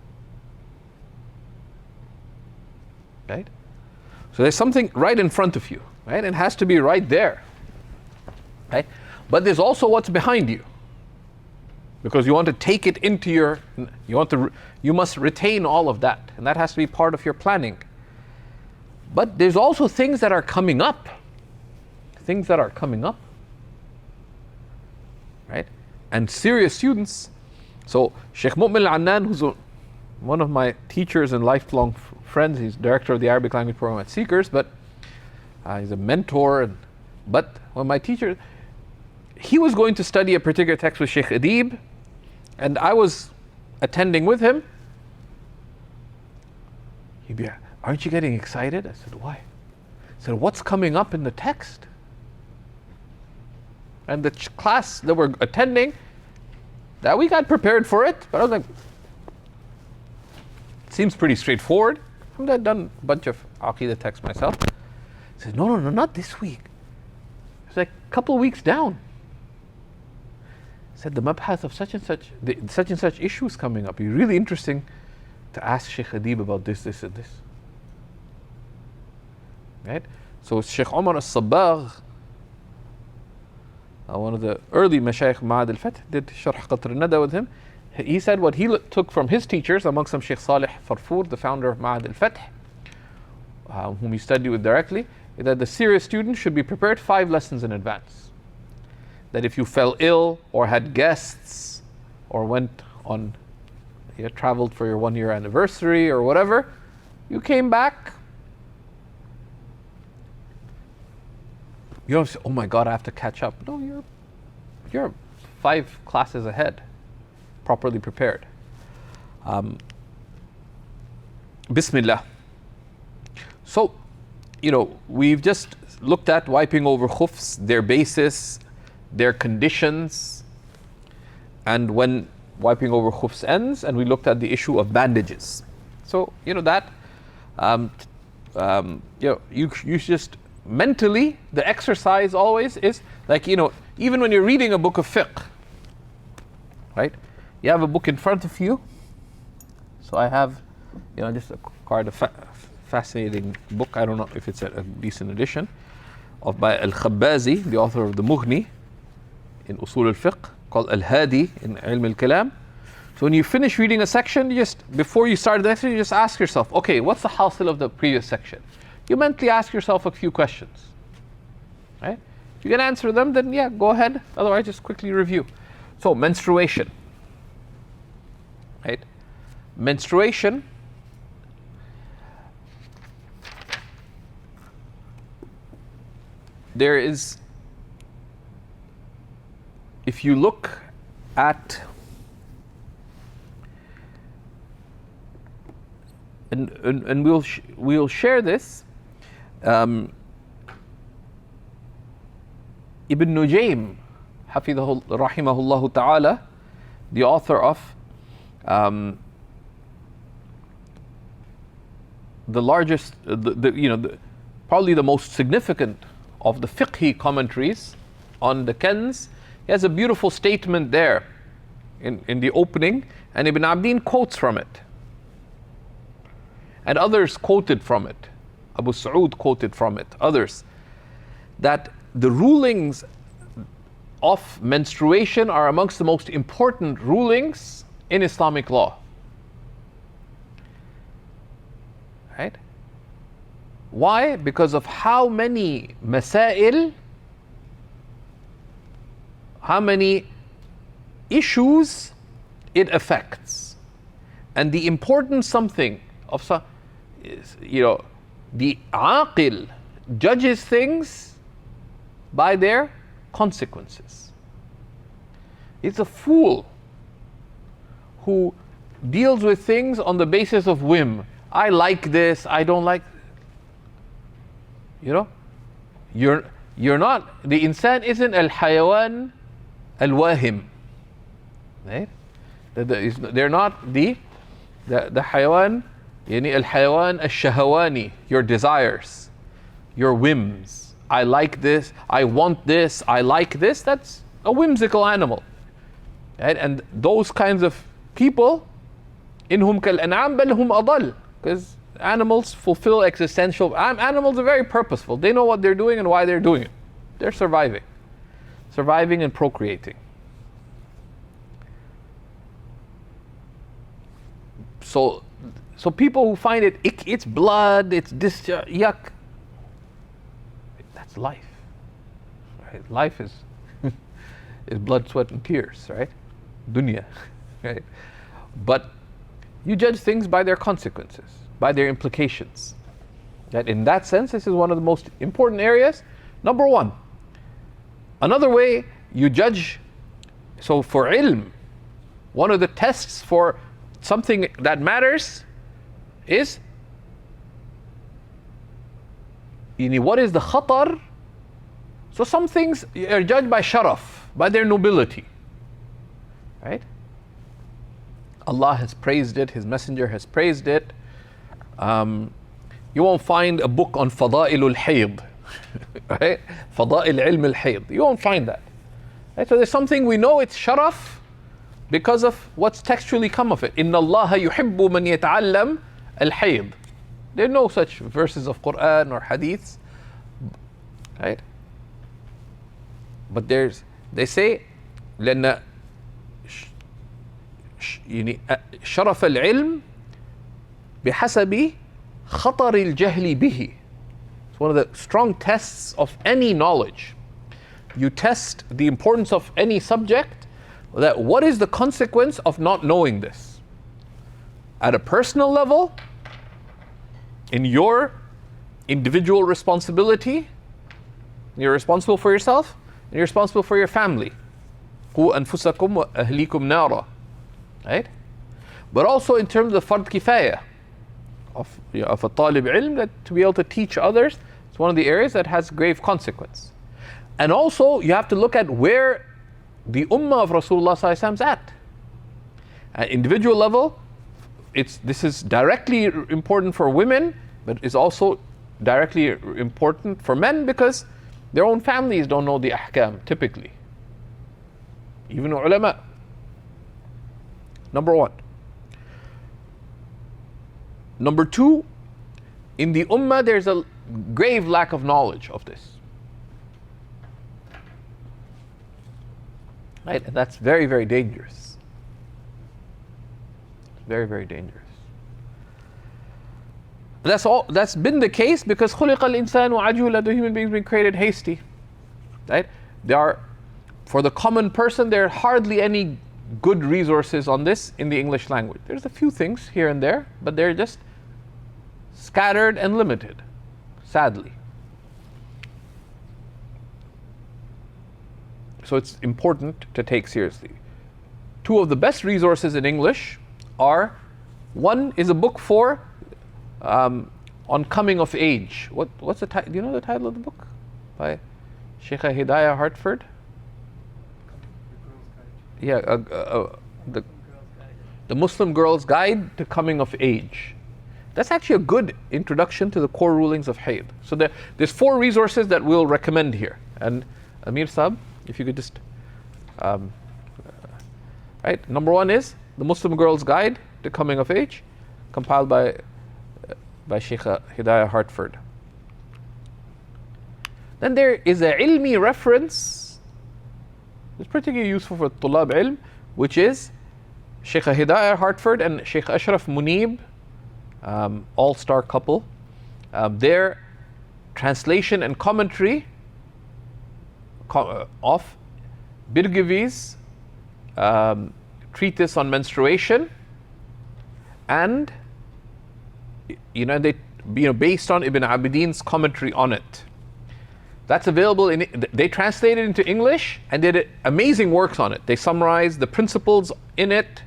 Right? So there's something right in front of you, right? It has to be right there, right? But there's also what's behind you, because you want to take it into you must retain all of that, and that has to be part of your planning. But there's also things that are coming up, right? And serious students. So Sheikh Mu'min al-Annan, who's one of my teachers and lifelong friends, he's director of the Arabic language program at Seekers, but he's a mentor. But when my teacher, he was going to study a particular text with Sheikh Adib, and I was attending with him. He'd be, aren't you getting excited? I said, why? He said, what's coming up in the text? And the class that we're attending, that we got prepared for it, but I was like, it seems pretty straightforward. I've done a bunch of Aqidah texts myself. He said, no, not this week. It's like a couple of weeks down. He said, the mabhath of such and such issues coming up. It'd be really interesting to ask Sheikh Adib about this, and this. Right? So Sheikh Umar al-Sabbagh, one of the early Mashaykh Ma'ad al-Fath, did Sharh Qatr al-Nada with him. He said what he took from his teachers, amongst them Sheikh Salih Farfour, the founder of Ma'ad al-Fath, whom he studied with directly, is that the serious student should be prepared 5 lessons in advance. That if you fell ill or had guests or went on, traveled for your 1-year anniversary or whatever, you came back, you don't say, oh my God, I have to catch up. No, you're 5 classes ahead, properly prepared. Bismillah. So, we've just looked at wiping over khufs, their basis, their conditions, and when wiping over khufs ends, and we looked at the issue of bandages. So, that, you just mentally, the exercise always is like, even when you're reading a book of fiqh, right? You have a book in front of you. So I have, just quite a fascinating book. I don't know if it's a decent edition, by Al-Khabbazi, the author of the Mughni in usul al-fiqh, called Al-Hadi in Ilm al-Kalam. So when you finish reading a section, before you start the next one, you just ask yourself, okay, what's the hasil of the previous section? You mentally ask yourself a few questions, right? If you can answer them, then yeah, go ahead. Otherwise, just quickly review. So menstruation, right? Menstruation, there is, if you look at, and we'll share this. Ibn Nujaym, rahimahullah ta'ala, the author of the largest, probably the most significant of the fiqhi commentaries on the Kanz, he has a beautiful statement there in the opening, and Ibn Abdin quotes from it. And others quoted from it. Abu Sa'ud quoted from it, others. That the rulings of menstruation are amongst the most important rulings in Islamic law. Right? Why? Because of how many masail, how many issues it affects. And the important something of, the aqil judges things by their consequences. It's a fool who deals with things on the basis of whim. I like this, I don't like. You're not, the insan isn't al-hayawan al-wahim. Right? They're not the hayawan, al-hayawan al-shahawani, your desires, your whims. I like this, I want this, I like this. That's a whimsical animal. Right? And those kinds of people, inhum kal-an'am bal hum adal, because animals fulfill existential. Animals are very purposeful. They know what they're doing and why they're doing it. They're surviving and procreating. So people who find it's blood, it's discharge, yuck. That's life. Right? Life is is blood, sweat, and tears, right? Dunya, right? But you judge things by their consequences, by their implications. That in that sense, this is one of the most important areas. Number one. Another way you judge, so for ilm, one of the tests for something that matters is what is the khatar. So some things are judged by sharaf, by their nobility, right? Allah has praised it, His Messenger has praised it. You won't find a book on fada'ilul hayd, right? Fada'il ilm al-hayd. You won't find that. Right? So there's something we know it's sharaf because of what's textually come of it. Inna Allah yuhibbu man yata'allam al-hayd. There are no such verses of Quran or hadiths, right? But they say, لأن شرف العلم بحسب خطر الجهل به. It's one of the strong tests of any knowledge. You test the importance of any subject, that what is the consequence of not knowing this? At a personal level, in your individual responsibility, you're responsible for yourself, and you're responsible for your family. قُوا أَنفُسَكُمْ وَأَهْلِيكُمْ نَارًا. Right? But also in terms of fard kifaya, of a talib ilm, that to be able to teach others, it's one of the areas that has grave consequence. And also you have to look at where the ummah of Rasulullah sallallahu alaihi wasallam is at. At individual level, this is directly important for women, but it's also directly important for men because their own families don't know the ahkam typically. Even ulama. Number one. Number two, in the ummah there's a grave lack of knowledge of this. Right? And that's very, very dangerous. Very, very dangerous. That's been the case because خُلِقَ الْإِنسَانُ عَجُولًا, the human beings been created hasty. Right? For the common person, there are hardly any good resources on this in the English language. There's a few things here and there, but they're just scattered and limited, sadly. So it's important to take seriously. Two of the best resources in English are, one is a book on coming of age. What's the title? Do you know the title of the book? By Shaykh Hidayah Hartford. Yeah, the Muslim Girl's Guide to Coming of Age. That's actually a good introduction to the core rulings of Hayd. So there's 4 resources that we'll recommend here. And Amir Saab, if you could just, right, number 1 is the Muslim Girl's Guide to Coming of Age, compiled by Shaykh Hidayah Hartford. Then there is a ilmi reference. It's particularly useful for Tulab Ilm, which is Shaykh Hidayah Hartford and Shaykh Ashraf Munib, all-star couple. Their translation and commentary of Birgivi's treatise on menstruation, and based on Ibn Abidin's commentary on it. That's available they translated it into English and did amazing works on it. They summarized the principles in it.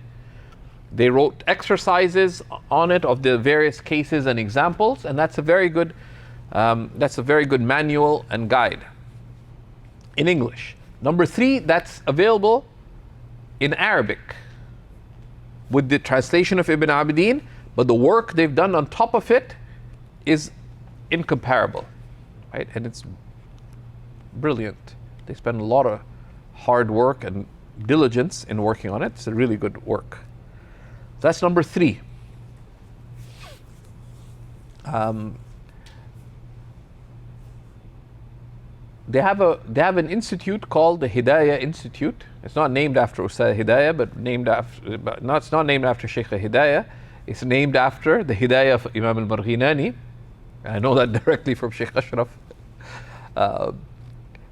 They wrote exercises on it of the various cases and examples, and that's a very good manual and guide in English. Number 3, that's available in Arabic with the translation of Ibn Abidin, but the work they've done on top of it is incomparable, right? And it's brilliant. They spend a lot of hard work and diligence in working on it. It's a really good work. That's number 3. They have an institute called the Hidayah Institute. It's not named after Ustad Hidayah, it's not named after Shaykh Hidayah. It's named after the Hidayah of Imam al-Marghinani. I know that directly from Shaykh Ashraf.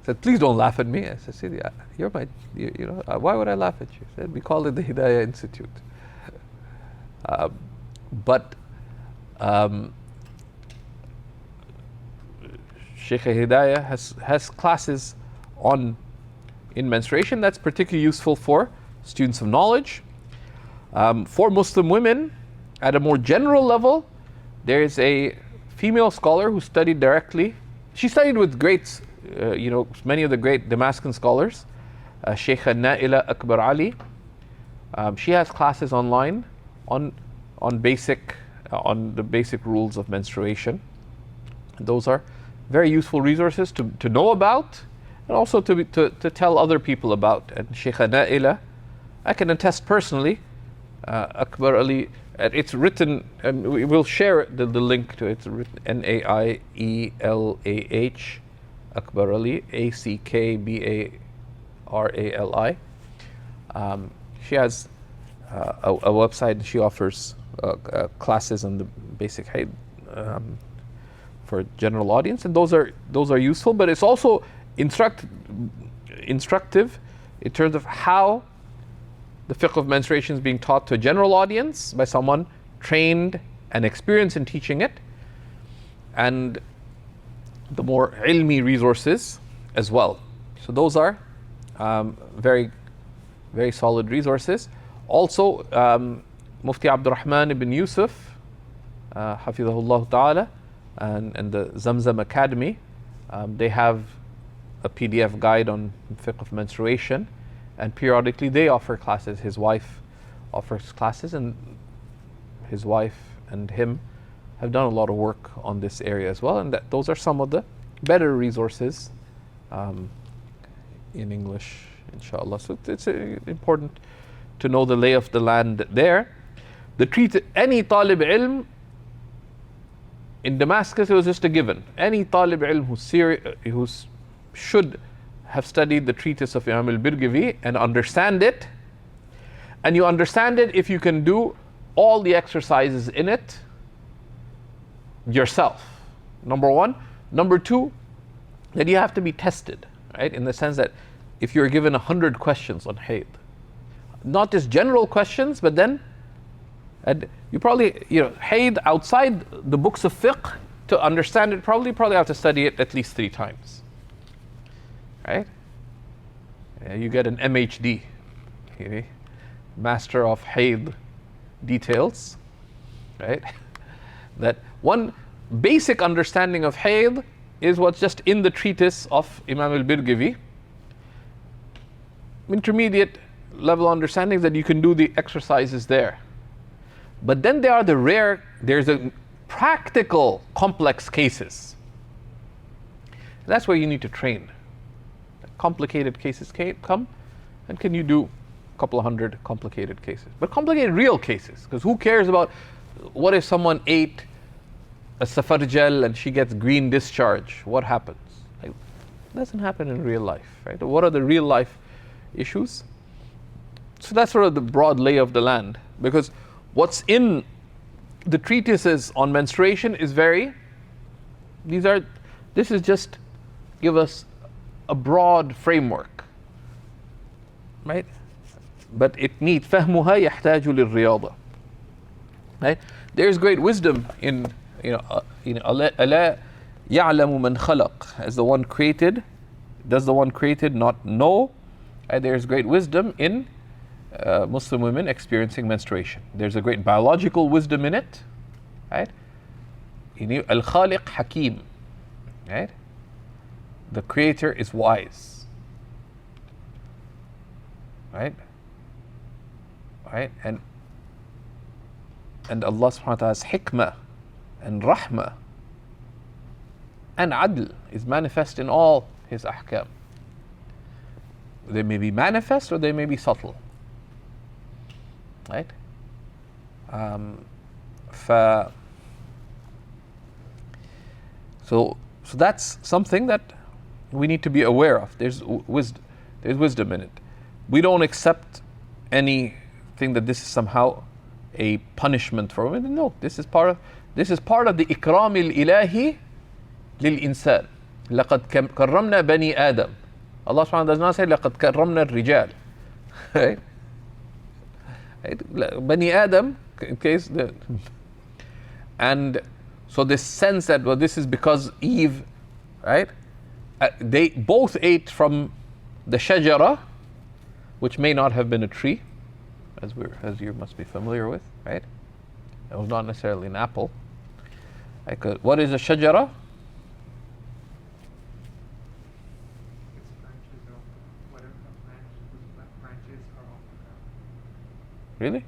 Said, please don't laugh at me. I said, Sidi, you're my, why would I laugh at you? He said, we call it the Hidayah Institute. Shaykh Hidayah has classes in menstruation that's particularly useful for students of knowledge. For Muslim women, at a more general level, there is a female scholar who studied directly. She studied with greats, many of the great Damascus scholars, Shaykha Naila Akbar Ali. She has classes online on the basic rules of menstruation. And those are very useful resources to know about, and also to tell other people about. And Shaykha Naila, I can attest personally, Akbar Ali, it's written, and we will share the link to it. It's written Naelah, Akbar Ali, Akbarali. She has a website, and she offers classes on the basic Hayd for general audience, and those are useful. But it's also instructive in terms of how the fiqh of menstruation is being taught to a general audience by someone trained and experienced in teaching it, and the more ilmi resources as well. So those are very, very solid resources. Also, Mufti Abdurrahman ibn Yusuf, Hafidhahullah Ta'ala, and the Zamzam Academy, they have a PDF guide on fiqh of menstruation, and periodically they offer classes. His wife offers classes, and his wife and him have done a lot of work on this area as well, and those are some of the better resources in English, inshallah. So it's important to know the lay of the land there. Any talib ilm in Damascus, it was just a given. Any talib ilm who should have studied the treatise of Imam al-Birgivi and understand it, and you understand it if you can do all the exercises in it yourself, number 1. Number 2, that you have to be tested, right? In the sense that if you're given 100 questions on Hayd, not just general questions, but then you probably, Hayd outside the books of fiqh, to understand it, probably have to study it at least 3 times, right? You get an MHD, Master of Hayd Details, right? That one basic understanding of Hayd is what's just in the treatise of Imam al-Birgivi. Intermediate level understanding that you can do the exercises there. But then there are there's a practical complex cases. That's where you need to train. Complicated cases come, and can you do a couple of hundred complicated cases? But complicated real cases, because who cares about what if someone ate a safarjal and she gets green discharge? What happens? Like, it doesn't happen in real life, right? What are the real life issues? So that's sort of the broad lay of the land, because what's in the treatises on menstruation is this is just give us a broad framework, right? But it needs فهمها يحتاج للرياضة, right? There's great wisdom in ألا يعلم من خلق, as the one created. Does the one created not know? There's great wisdom in Muslim women experiencing menstruation. There's a great biological wisdom in it, right? Al-Khaliq Hakim, right? The Creator is wise, right? Right? And Allah subhanahu wa ta'ala's hikmah and rahmah and adl is manifest in all His ahkam. They may be manifest or they may be subtle, right? So that's something that we need to be aware of. There's wisdom in it. We don't accept anything that this is somehow a punishment for women. No, this is part of the ikram al-ilahi lil-insan. لَقَدْ كَرَّمْنَا بَنِي آدَمَ. Allah subhanahu wa ta'ala does not say لَقَدْ كَرَّمْنَا الرِّجَالِ. Right? Bani Adam, in case and so this sense that this is because Eve, right? They both ate from the shajara, which may not have been a tree, as you must be familiar with, right? It was not necessarily an apple. What is a shajara? It's branches of whatever branches are off the ground. Really?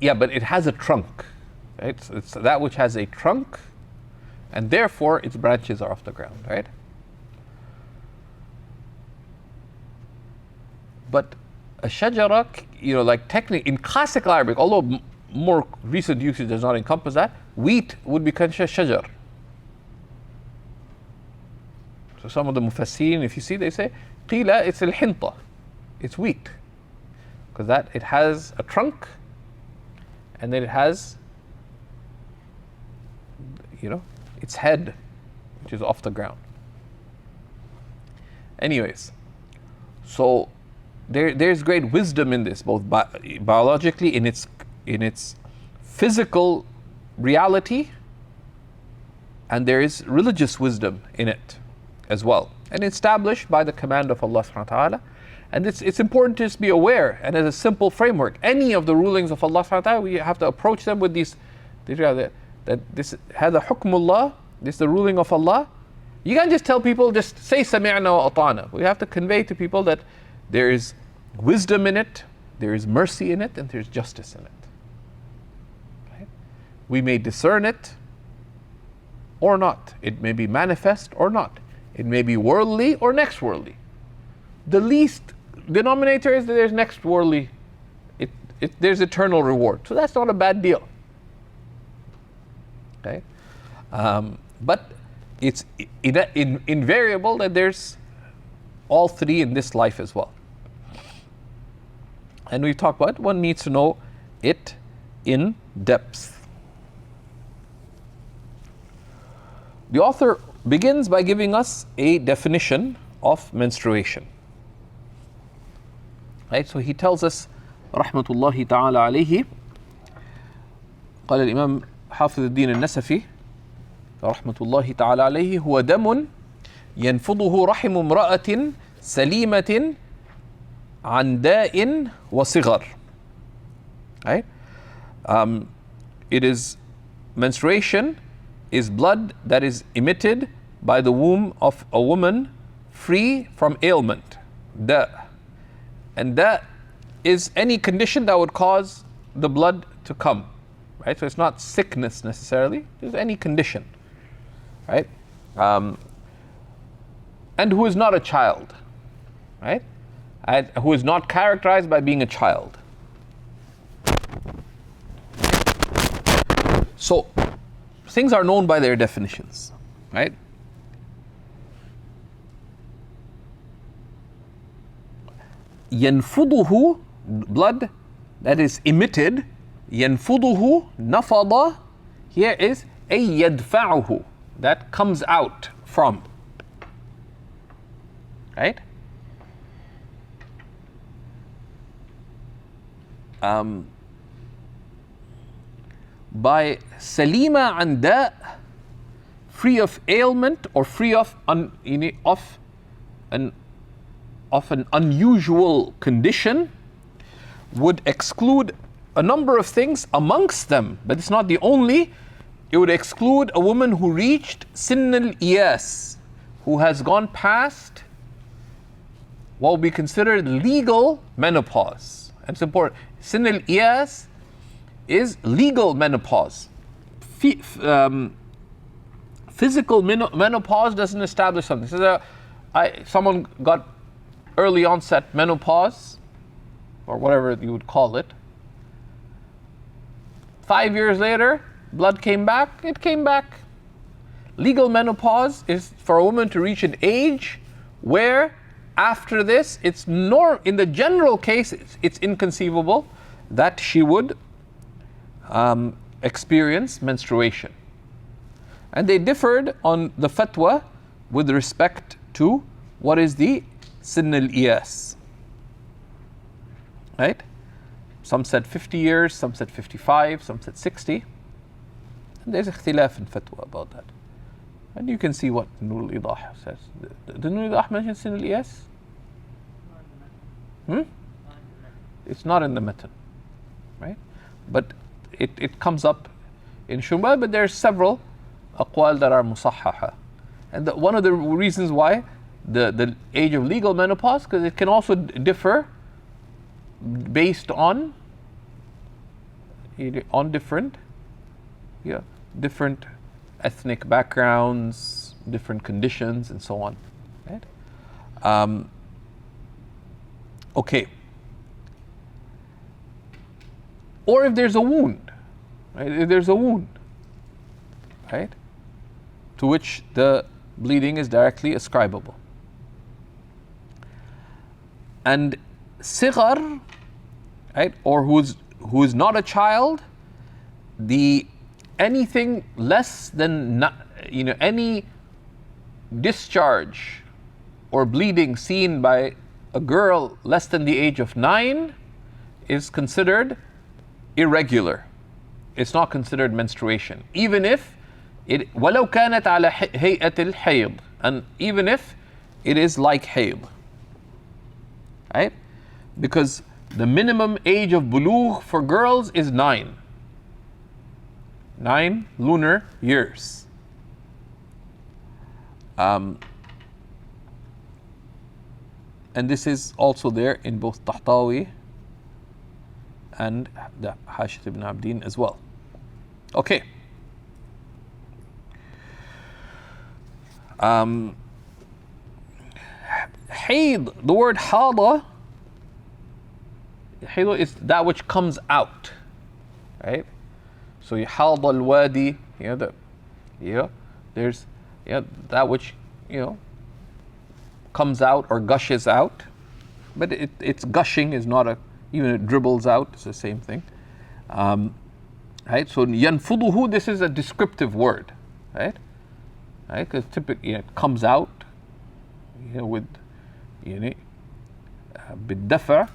Yeah, but it has a trunk, right? So it's that which has a trunk, and therefore its branches are off the ground, right? But a shajara, like technically in classical Arabic, although more recent usage does not encompass that, wheat would be considered shajar. So some of the mufassirin, if you see, they say, qila, it's al-hinta, it's wheat, because it has a trunk, and then it has, its head, which is off the ground. Anyways, so there's great wisdom in this, both biologically in its physical reality, and there is religious wisdom in it as well, and established by the command of Allah subhanahu wa ta'ala. And it's important to just be aware, and as a simple framework, any of the rulings of Allah subhanahu wa ta'ala, we have to approach them with these, that this has a hukmullah, this is the ruling of Allah. You can't just tell people, just say sami'na wa ata'na. We have to convey to people that there is wisdom in it, there is mercy in it, and there's justice in it. Right? We may discern it or not. It may be manifest or not. It may be worldly or next worldly. The least denominator is that there's next worldly, there's eternal reward. So that's not a bad deal. Okay? But it's invariable that there's all three in this life as well. And we talked about one needs to know it in depth. The author begins by giving us a definition of menstruation. Right, so he tells us, rahmatullahi ta'ala alayhi, قال الإمام حافظ الدين النسفي رحمة الله تعالى عليه هو دم ينفضه رحم امرأة سليمة عن داء وصغر. Right? It is menstruation is blood that is emitted by the womb of a woman free from ailment. And that is any condition that would cause the blood to come, right? So it's not sickness necessarily, it's any condition, right? And who is not a child, right? And who is not characterized by being a child. So things are known by their definitions, right? ينفضه, blood that is emitted. ينفضه, نفض, here is أي يدفعه, that comes out from, right? By salima an da, free of ailment or free of an unusual condition, would exclude a number of things, amongst them, but it's not the only. It would exclude a woman who reached sin al-iyas, who has gone past what would be considered legal menopause. And it's important. Sin al-iyas is legal menopause. Physical menopause doesn't establish something. So someone got early onset menopause, or whatever you would call it. 5 years later, blood came back, it came back. Legal menopause is for a woman to reach an age where after this, in the general case, it's inconceivable that she would experience menstruation. And they differed on the fatwa with respect to what is the sin al-iyas, right? Some said 50 years, some said 55, some said 60. And there's ikhtilaf in fatwa about that. And you can see what Nur al-Idah says. Did Nur al-Idah mention sin al-iyas? It's not in the matan, right? But it comes up in Shumba, but there's several aqwal that are musahhaha. And one of the reasons why the age of legal menopause, because it can also differ based on different ethnic backgrounds, different conditions, and so on, right? Okay. Or if there's a wound, right? If there's a wound, right, to which the bleeding is directly ascribable. And sighar, right, or who is not a child, anything less than any discharge or bleeding seen by a girl less than the age of 9 is considered irregular. It's not considered menstruation, even if it ولو كانت على هيئة الحيض, and even if it is like hayd, right? Because the minimum age of bulugh for girls is 9 lunar years. And this is also there in both Tahtawi and the Hashit ibn Abdin as well. Okay. Hayd, the word hada, is that which comes out, right? So hada al-wadi, there's that which comes out or gushes out, but it's gushing is not even it dribbles out, it's the same thing, right? So yanfuduhu, this is a descriptive word, right? Because typically it comes out with bid-dafa,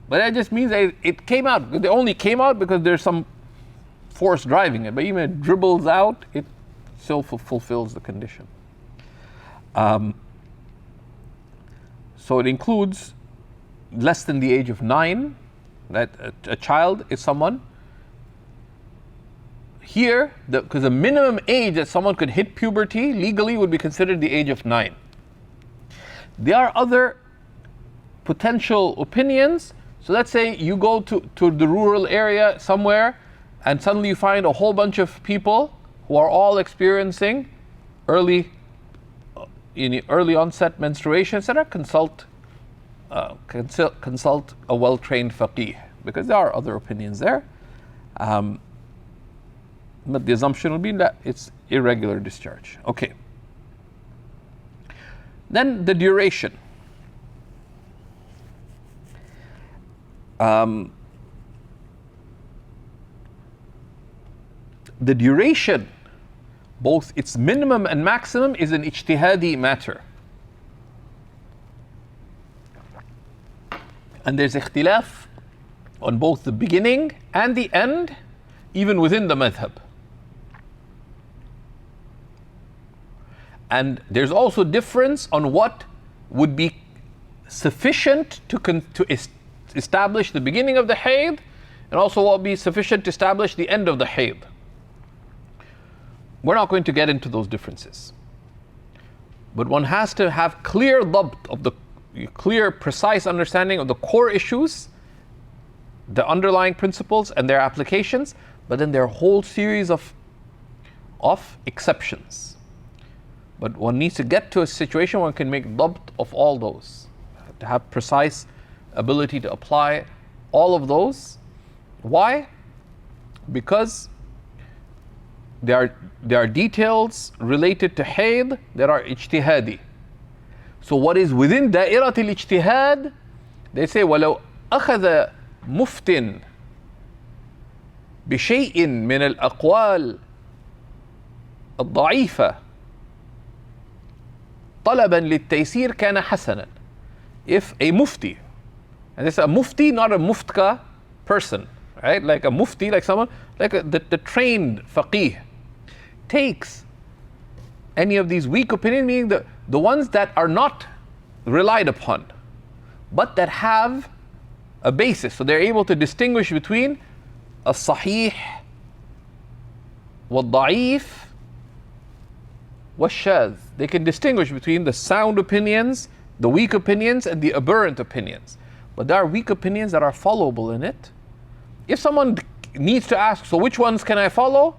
but that just means that it came out. It only came out because there's some force driving it, but even if it dribbles out, it still fulfills the condition. So it includes less than the age of 9, that a child is someone here, because the minimum age that someone could hit puberty legally would be considered the age of 9. There are other potential opinions. So let's say you go to the rural area somewhere, and suddenly you find a whole bunch of people who are all experiencing early onset menstruation, etc. Consult a well-trained faqih, because there are other opinions there. But the assumption will be that it's irregular discharge. Okay. Then the duration. The duration, both its minimum and maximum, is an ijtihadi matter. And there's ikhtilaf on both the beginning and the end, even within the madhab. And there's also difference on what would be sufficient to establish the beginning of the hayd, and also what would be sufficient to establish the end of the hayd. We're not going to get into those differences. But one has to have clear dabt of the clear, precise understanding of the core issues, the underlying principles and their applications, but then there are a whole series of exceptions. But one needs to get to a situation where one can make dabt of all those, to have precise ability to apply all of those. Why? Because there are details related to hayd that are ijtihadi. So what is within da'irat al-ijtihad, they say وَلَوْ أَخَذَ مُفْتٍ بِشَيْءٍ مِنَ الْأَقْوَالِ الضَّعِيفَةِ طَلَبًا لِلتَّيْسِيرِ كَانَ حَسَنًا. If a mufti, and this is a mufti, not a muftka person, right? Like a mufti, like someone, like the trained faqih, takes any of these weak opinions, meaning the ones that are not relied upon, but that have a basis. So they're able to distinguish between a sahih, wal da'if, wal shadh. They can distinguish between the sound opinions, the weak opinions, and the aberrant opinions. But there are weak opinions that are followable in it. If someone needs to ask, so which ones can I follow?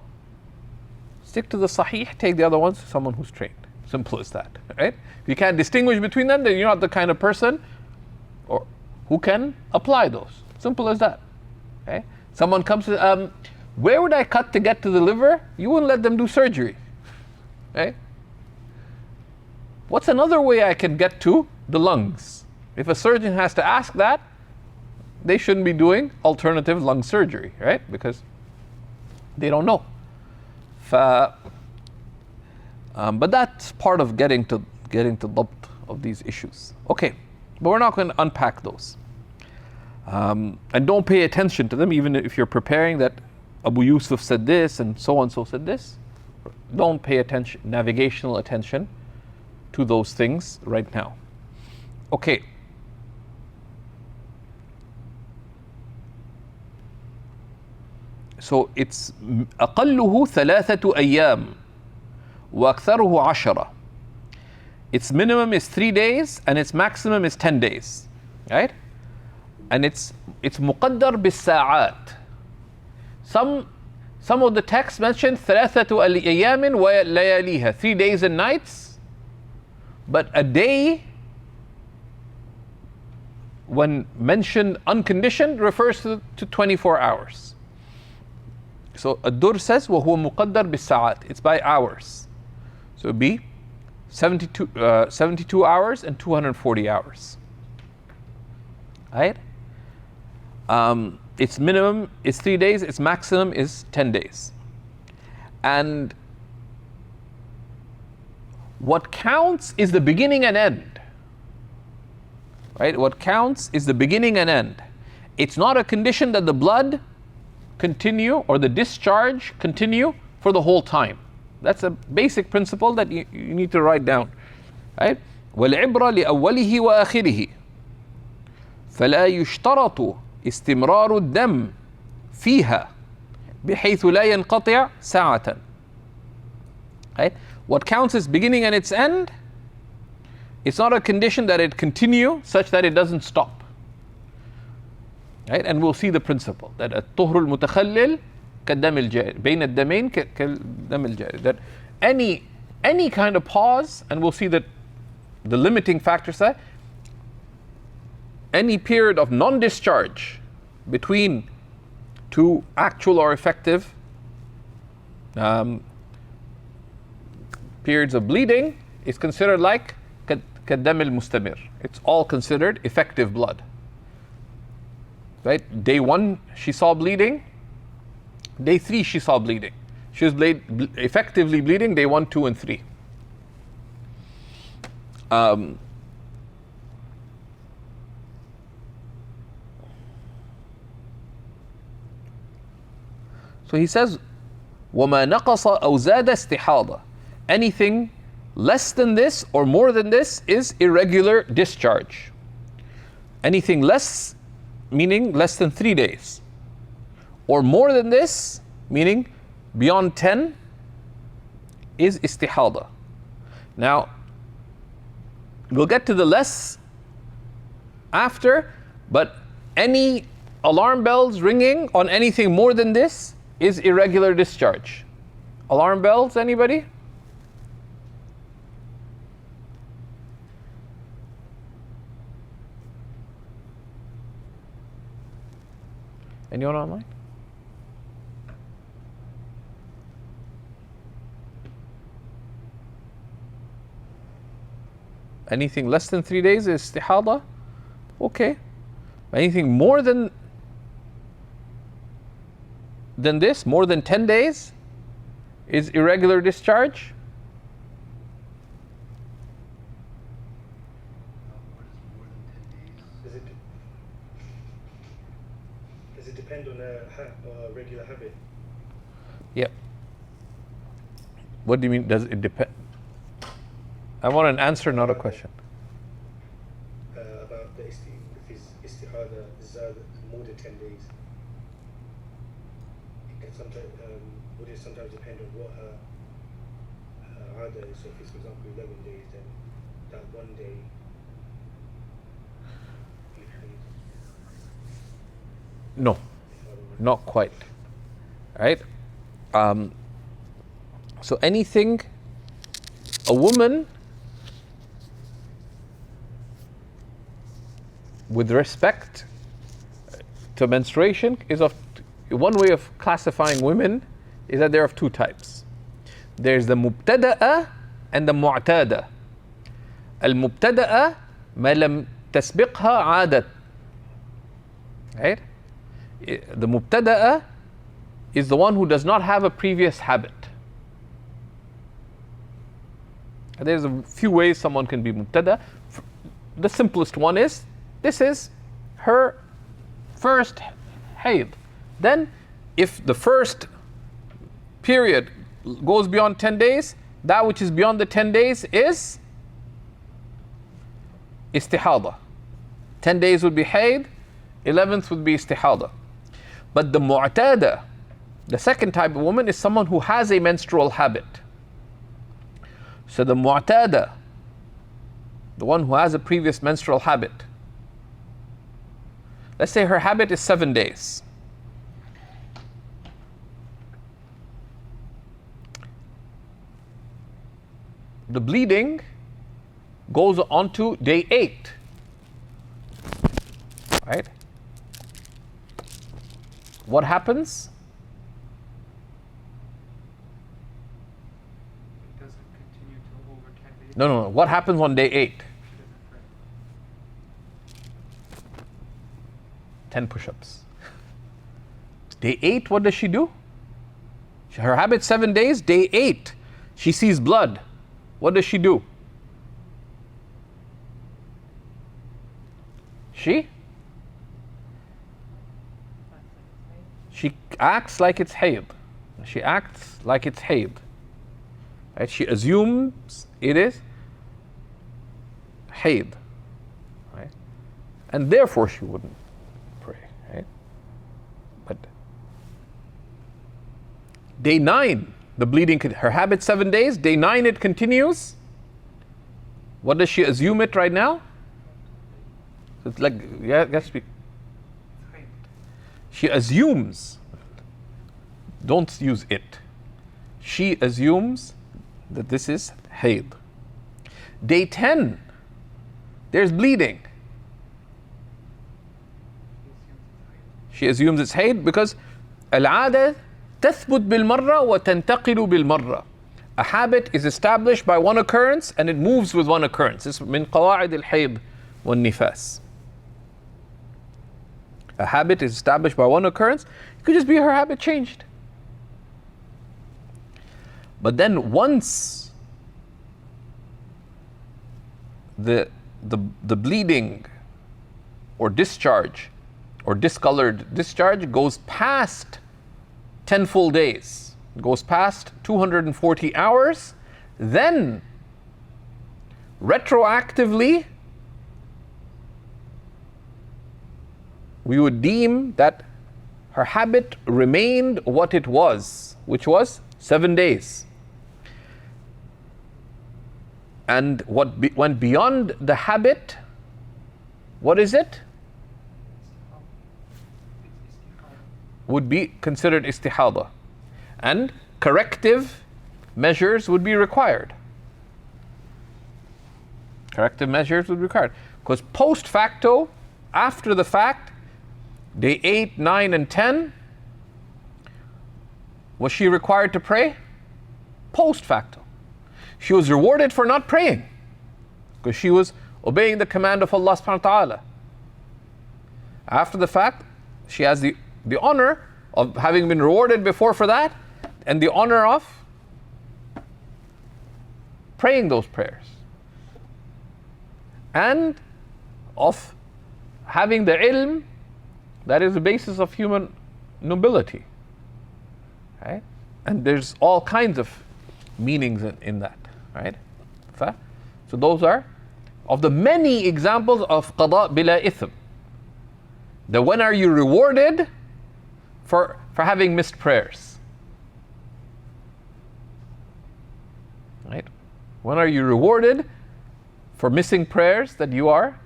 Stick to the sahih, take the other ones to someone who's trained. Simple as that, right? If you can't distinguish between them, then you're not the kind of person who can apply those. Simple as that. Okay? Someone comes to, where would I cut to get to the liver? You wouldn't let them do surgery. Okay? What's another way I can get to the lungs? If a surgeon has to ask that, they shouldn't be doing alternative lung surgery, right? Because they don't know. But that's part of getting to dabt of these issues. Okay, but we're not going to unpack those. And don't pay attention to them, even if you're preparing that Abu Yusuf said this and so and so said this. Don't pay attention, navigational attention to those things right now. Okay. So it's أقله ثلاثة أيام وأكثره عشرة. Its minimum is 3 days and its maximum is 10 days, right? And it's مقدر بالساعات. Some of the texts mention ثلاثة أيام ولياليها, 3 days and nights. But a day, when mentioned unconditioned, refers to 24 hours. So Ad-Dur says وهو مقدر بالساعات. It's by hours. So it'd be 72 hours and 240 hours. Right? Its minimum is 3 days, its maximum is 10 days. And what counts is the beginning and end. Right? What counts is the beginning and end. It's not a condition that the blood continue or the discharge continue for the whole time. That's a basic principle that you need to write down. Right? وَالْعِبْرَ لِأَوَّلِهِ وَآخِرِهِ فَلَا يُشْتَرَطُ استمرار الدم فيها بحيث لا ينقطع ساعة. Right? What counts as beginning and its end, it's not a condition that it continue such that it doesn't stop. Right? And we'll see the principle that الطهر المتخلل كالدم الجاري بين الدمين كالدم الجاري, that any kind of pause, and we'll see that the limiting factors that any period of non-discharge between two actual or effective periods of bleeding is considered like كالدم المستمر. It's all considered effective blood. Right? Day 1 she saw bleeding. Day 3 she saw bleeding. She was effectively bleeding day 1, 2, and 3. So he says, وَمَا نَقَصَ أَوْ زَادَ اسْتِحَاضَةً. Anything less than this or more than this is irregular discharge. Anything less, meaning less than 3 days, or more than this, meaning beyond 10, is istihada. Now, we'll get to the less after, but any alarm bells ringing on anything more than this is irregular discharge. Alarm bells, anybody? Anyone online? Anything less than 3 days is istihada? Okay. Anything more than this, more than 10 days, is irregular discharge? Does it depend on a regular habit? Yep. What do you mean, does it depend? I want an answer, not a question. About the istihada is more than 10 days. It can sometimes, would it sometimes depend on what her ada is? So if it's, for example, 11 days, then that one day No, not quite. Right? So anything, a woman with respect to menstruation is of, one way of classifying women is that they're of two types. There's the mubtada'a and the mu'tada. Al-mubtada'a ma lam tasbiqha 'adat. Right? The mubtada'a is the one who does not have a previous habit. There's a few ways someone can be mubtada. The simplest one is, this is her first hayd. Then, if the first period goes beyond 10 days, that which is beyond the 10 days is istihada. 10 days would be hayd, 11th would be istihada. But the mu'tada, the second type of woman, is someone who has a menstrual habit. So the mu'tada, the one who has a previous menstrual habit, let's say her habit is 7 days. The bleeding goes on to day 8. Right? What happens? It doesn't continue till over 10 days. No. What happens on day 8? 10 push-ups. Day 8, what does she do? Her habit 7 days. Day 8, she sees blood. What does she do? She acts like it's hayd. She acts like it's hayd. Right? She assumes it is hayd. Right? And therefore she wouldn't pray. Right? But Day 9, the bleeding, her habit 7 days. Day 9, it continues. What does she assume it right now? So it's like, yeah, speak. She assumes, don't use it. She assumes that this is hayd. Day 10, there's bleeding. She assumes it's hayd because al-'ada تثبت بالمرة وتنتقل بالمرة. A habit is established by one occurrence and it moves with one occurrence. This is من قواعد الحيض والنفاس. A habit is established by one occurrence. It could just be her habit changed. But then once the bleeding or discharge or discolored discharge goes past 10 full days, goes past 240 hours, then retroactively we would deem that her habit remained what it was, which was 7 days. And what went beyond the habit, what is it? Would be considered istihada. And corrective measures would be required. Corrective measures would be required. Because post facto, after the fact, day 8, 9, and 10, was she required to pray? Post facto. She was rewarded for not praying because she was obeying the command of Allah subhanahu wa ta'ala. After the fact, she has the honor of having been rewarded before for that and the honor of praying those prayers and of having the ilm that is the basis of human nobility, right? And there's all kinds of meanings in that, right? So those are of the many examples of qada bila ithm. That when are you rewarded for having missed prayers? Right? When are you rewarded for missing prayers that you are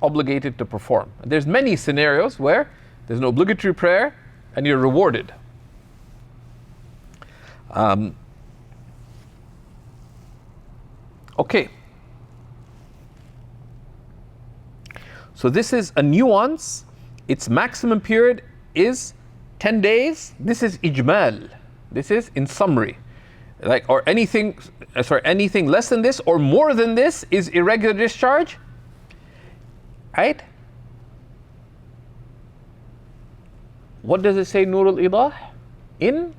obligated to perform? There's many scenarios where there's an obligatory prayer and you're rewarded. Okay. So this is a nuance. Its maximum period is 10 days. This is ijmal. This is in summary. Like, or anything less than this or more than this is irregular discharge. Right? What does it say, Nur al-Idah? In?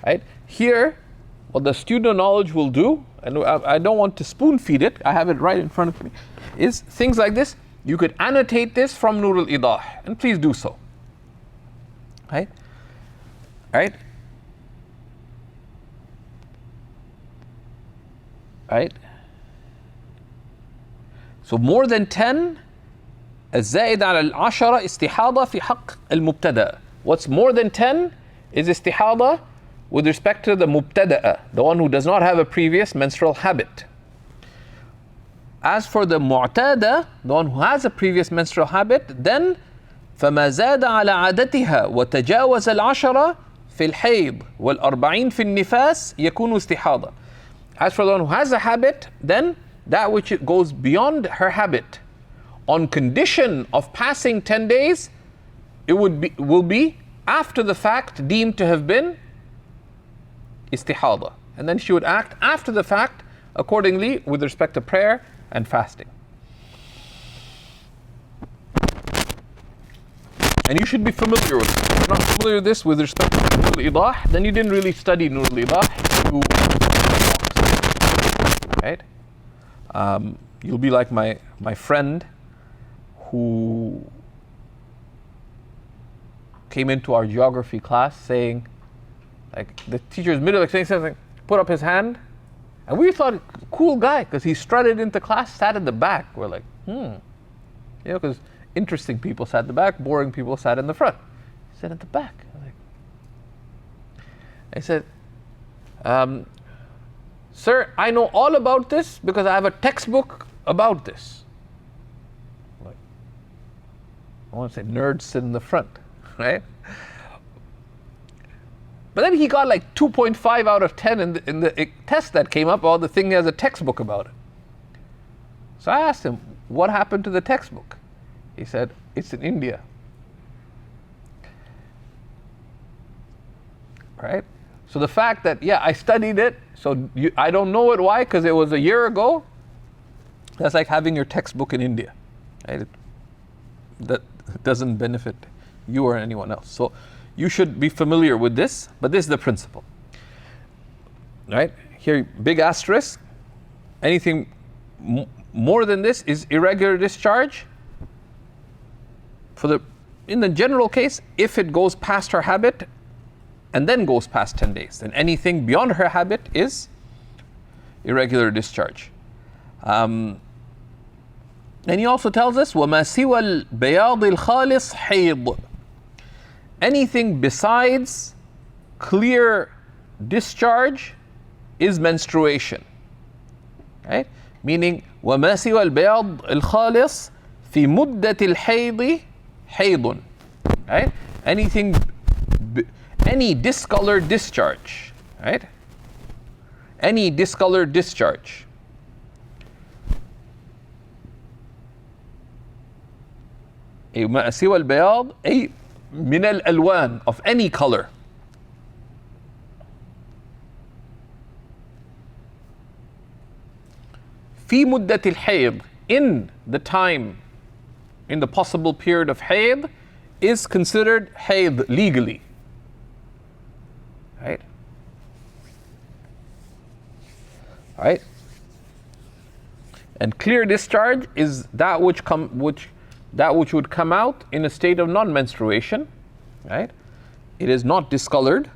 Right? Here, what the student of knowledge will do, and I don't want to spoon feed it, I have it right in front of me, is things like this. You could annotate this from Nur al-Idah, and please do so. Right? Right? Right? So more than 10, الزائد على العشرة استحاضة في حق المبتدأ. What's more than 10 is istihada with respect to the mubtada'a, the one who does not have a previous menstrual habit. As for the mu'tada, the one who has a previous menstrual habit, then فما زاد على عادتها وتجاوز العشرة في الحيض والأربعين في النفاس يكون استحاضة. As for the one who has a habit, then that which goes beyond her habit, on condition of passing 10 days, it will be after the fact deemed to have been istihada. And then she would act after the fact accordingly with respect to prayer and fasting. And you should be familiar with this. If you're not familiar with this with respect to Nur al-Idah, then you didn't really study Nur al-Idah. Right? You'll be like my friend who came into our geography class saying, like, the teacher's middle of saying something, put up his hand, and we thought, cool guy, because he strutted into class, sat in the back. We're like, because interesting people sat in the back, boring people sat in the front. He said, at the back. I said, sir, I know all about this because I have a textbook about this. Like, I want to say nerds sit in the front, right? But then he got like 2.5 out of 10 in the test that came up. The thing has a textbook about it. So I asked him, what happened to the textbook? He said, it's in India. Right? So the fact that, yeah, I studied it, so I don't know it, why? Because it was a year ago. That's like having your textbook in India. Right? That doesn't benefit you or anyone else. So you should be familiar with this, but this is the principle. Right? Here, big asterisk. Anything more than this is irregular discharge. In the general case, if it goes past her habit and then goes past 10 days, then anything beyond her habit is irregular discharge. And he also tells us, وَمَا سِوَى الْبَيَاضِ الْخَالِصِ حَيْض. Anything besides clear discharge is menstruation. Right? Meaning, وَمَا سِوَى الْبَيَاضِ الْخَالِصِ فِي مُدَّةِ الْحَيْضِ حَيْضٌ. Right? Any discolored discharge. Right? Any discolored discharge. ما سوى البياض أي من الألوان, of any color. في مدة الحيض, in the time, in the possible period of hayd, is considered hayd legally. Right? Right? And clear discharge is that which would come out in a state of non-menstruation. Right? It is not discolored.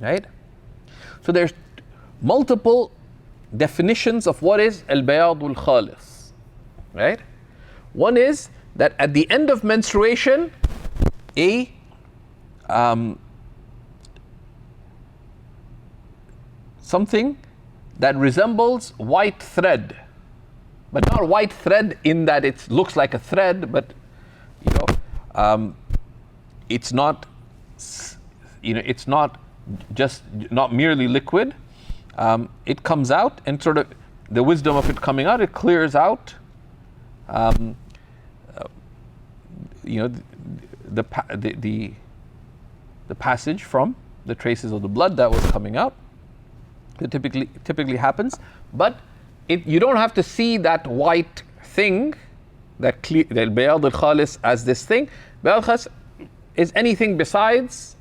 Right? So there's multiple definitions of what is al-bayad al-khalis. Right? One is that at the end of menstruation, something that resembles white thread, but not white thread in that it looks like a thread, but it's not, it's not just not merely liquid. It comes out, and sort of the wisdom of it coming out, it clears out the passage from the traces of the blood that was coming out. That typically happens, but you don't have to see that white thing, that bayad al-khalis, as this thing. Bayad al-khalis is anything besides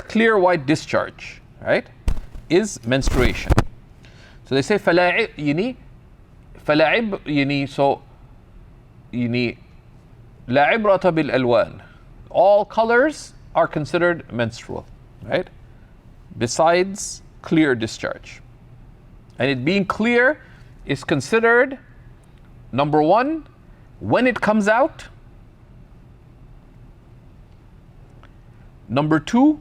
clear white discharge, right? Is menstruation. So they say لا عبرة بالألوان. All colors are considered menstrual, right? Besides clear discharge. And it being clear is considered, number one, when it comes out. Number two,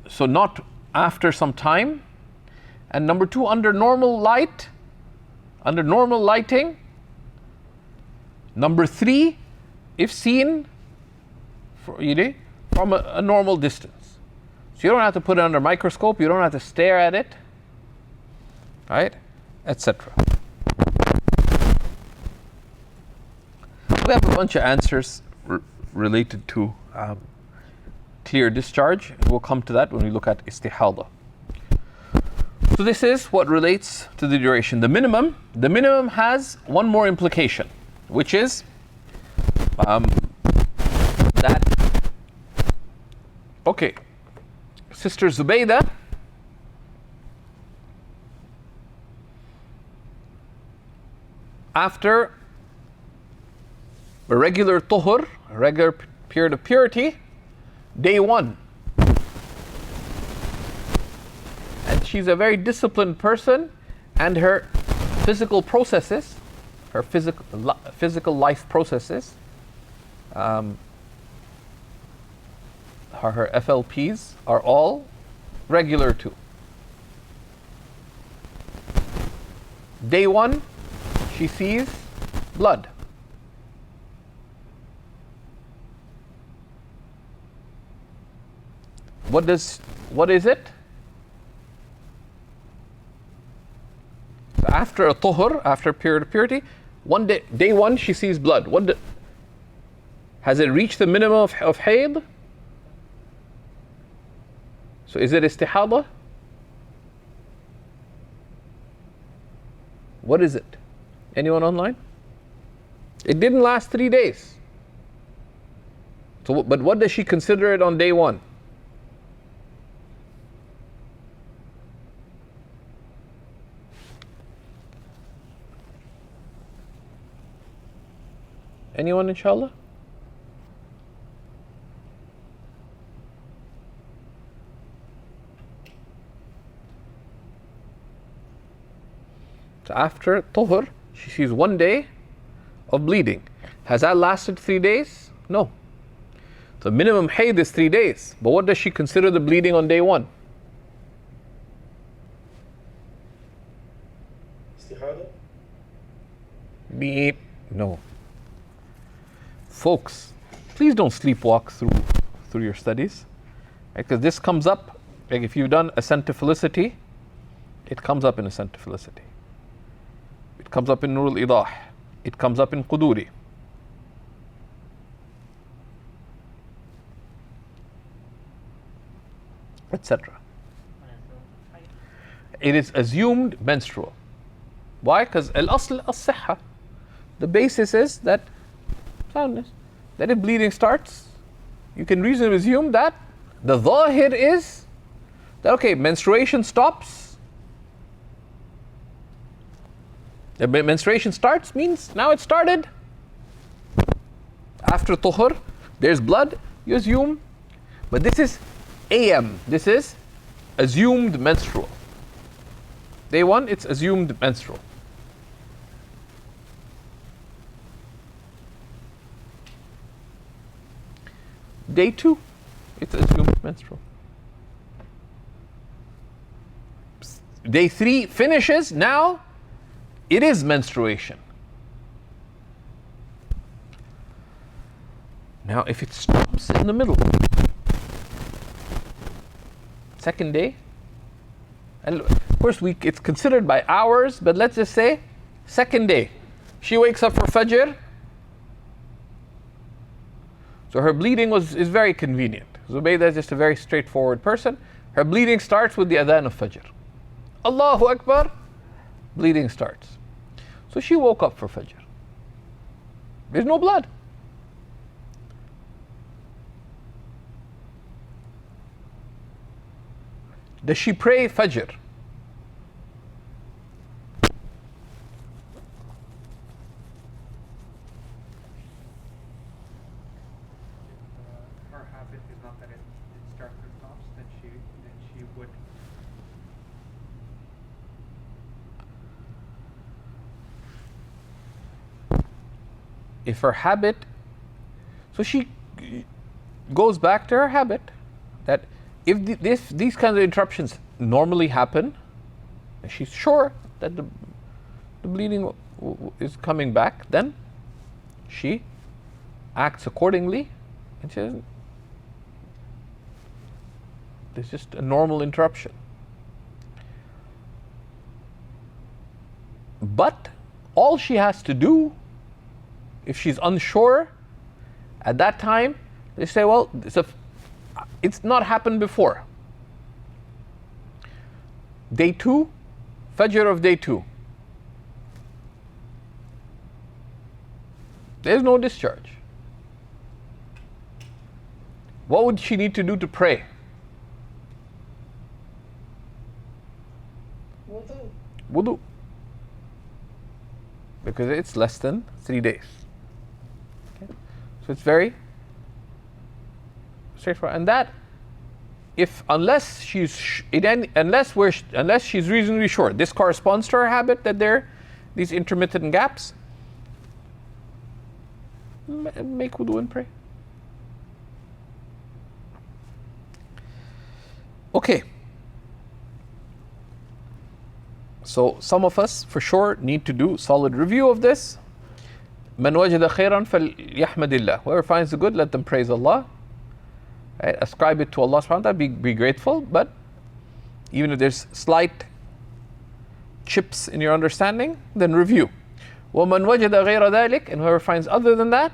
so not after some time. And number two, under normal light, under normal lighting. Number three, if seen from a normal distance. So you don't have to put it under a microscope, you don't have to stare at it, right, etc. We have a bunch of answers related to clear discharge. We'll come to that when we look at istihada. So this is what relates to the duration. The minimum has one more implication, which is that, okay, Sister Zubaydah, after a regular tuhur, a regular period of purity, day one, and she's a very disciplined person, and her physical processes, her physical life processes, her FLPs are all regular too. Day 1, she sees blood. What is it? So after a tuhur, after a period of purity, day 1 she sees blood. Has it reached the minimum of hayd? So is it istihada? What is it? Anyone online? It didn't last 3 days. So, but what does she consider it on day 1? Anyone, inshallah? So after tuhur, she sees 1 day of bleeding. Has that lasted 3 days? No. The minimum hayd is 3 days. But what does she consider the bleeding on day 1? Istihada? Beep. No. Folks, please don't sleepwalk through your studies. Because this comes up, like if you've done ascent to felicity, it comes up in ascent to felicity. It comes up in Nur al-Idah. It comes up in Quduri. Etc. It is assumed menstrual. Why? Because al-asl as-sihha. The basis is that soundness. That if bleeding starts, you can reasonably assume that the zahir is that okay, menstruation stops. The menstruation starts means now it started. After tuhur, there's blood, you assume. But this is AM, this is assumed menstrual. Day 1, it's assumed menstrual. Day 2, it's assumed menstrual. Day 3 finishes, now it is menstruation. Now if it stops in the middle, second day, and of course it's considered by hours, but let's just say second day, she wakes up for Fajr. So her bleeding is very convenient. Zubaydah is just a very straightforward person. Her bleeding starts with the adhan of Fajr. Allahu Akbar, bleeding starts. So she woke up for Fajr. There's no blood. Does she pray Fajr? Her habit is not that it starts or stops, then she would. If her habit, so she goes back to her habit that if these kinds of interruptions normally happen, and she's sure that the bleeding is coming back, then she acts accordingly, and she doesn't. It's just a normal interruption. But all she has to do, if she's unsure, at that time, they say, well, it's not happened before. Day 2, Fajr of day 2. There's no discharge. What would she need to do to pray? Wudu. Because it's less than 3 days. Okay? So it's very straightforward. And that, unless she's reasonably sure, this corresponds to her habit that these intermittent gaps, make wudu and pray. Okay. So some of us for sure need to do solid review of this. Man wajada khairan falyahmadillah. Whoever finds the good, let them praise Allah. Right? Ascribe it to Allah subhanahu wa ta'ala, be grateful, but even if there's slight chips in your understanding, then review. وَمَنْ وَجَدَ غَيْرَ ذَلِكَ, and whoever finds other than that,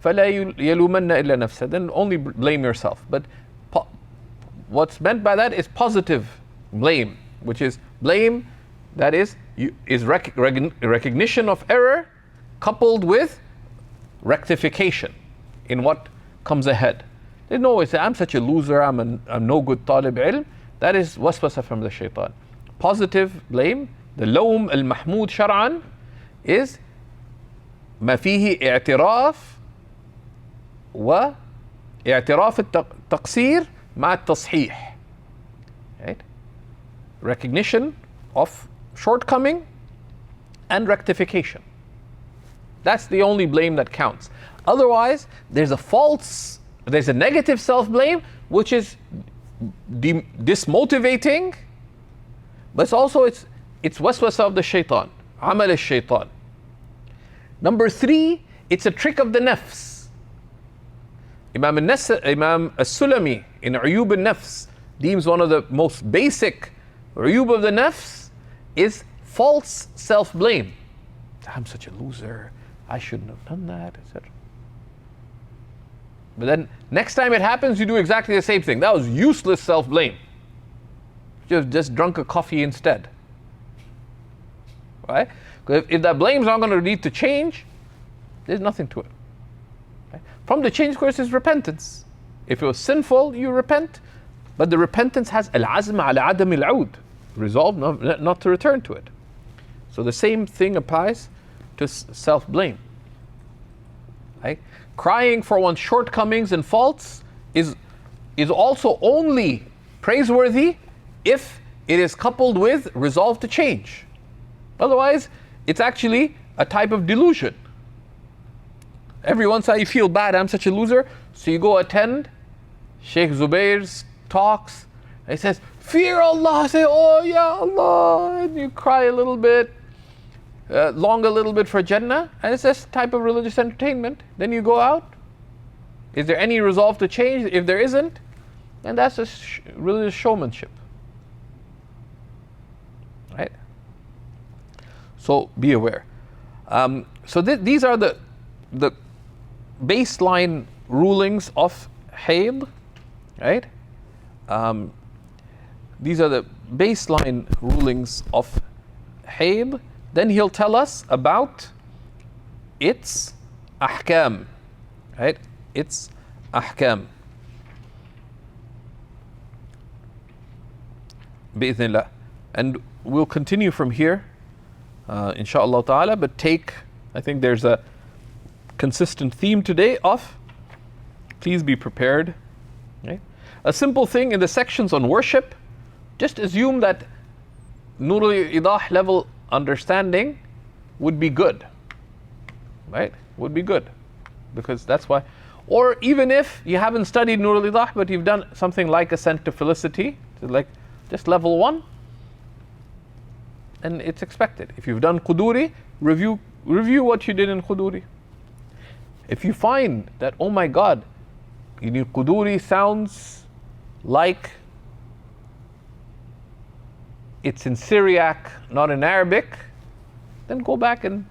فَلَا يَلُومَنَّ إِلَّا نَفْسَهُ, then only blame yourself. But what's meant by that is positive blame, which is blame that is recognition of error coupled with rectification in what comes ahead. There's no way to say, I'm such a loser, I'm no good talib ilm. That is waswasa from the shaitan. Positive blame, the lawm al-mahmud shar'an, is ما فيه اعتراف واعتراف التقصير مع التصحيح. Right? Recognition of shortcoming and rectification. That's the only blame that counts. Otherwise, there's a negative self-blame, which is dismotivating, but it's also it's waswasa of the shaitan, amal al-shaitan. Number 3, it's a trick of the nafs. Imam al-Sulami in Uyub al-Nafs deems one of the most basic uyub of the nafs is false self-blame. I'm such a loser, I shouldn't have done that, etc. But then next time it happens, you do exactly the same thing. That was useless self-blame. You just drunk a coffee instead. Right? Because if that blame's not going to lead to change, there's nothing to it. Right? From the change, of course, is repentance. If it was sinful, you repent. But the repentance has al-azm ala adam al-aud, resolve not to return to it. So the same thing applies to self-blame. Right? Crying for one's shortcomings and faults is also only praiseworthy if it is coupled with resolve to change. Otherwise, it's actually a type of delusion. Every once in a while you feel bad, I'm such a loser, so you go attend Sheikh Zubair's talks, and he says, fear Allah, say, oh yeah, Allah, and you cry a little bit, long a little bit for Jannah, and it's this type of religious entertainment. Then you go out. Is there any resolve to change? If there isn't, then that's just religious showmanship. Right? So be aware. So these are the baseline rulings of hayd, right? These are the baseline rulings of hayd. Then he'll tell us about its ahkam, right? Its ahkam. Bi'idhnillah. And we'll continue from here, inshaAllah ta'ala, but I think there's a consistent theme today of please be prepared. Right? A simple thing in the sections on worship, just assume that Nur al-Idah level understanding would be good, right? Would be good, because that's why. Or even if you haven't studied Nur al-Idah, but you've done something like Ascent to Felicity, like just level 1, and it's expected. If you've done Quduri, review what you did in Quduri. If you find that, oh my God, Quduri sounds like it's in Syriac, not in Arabic, then go back and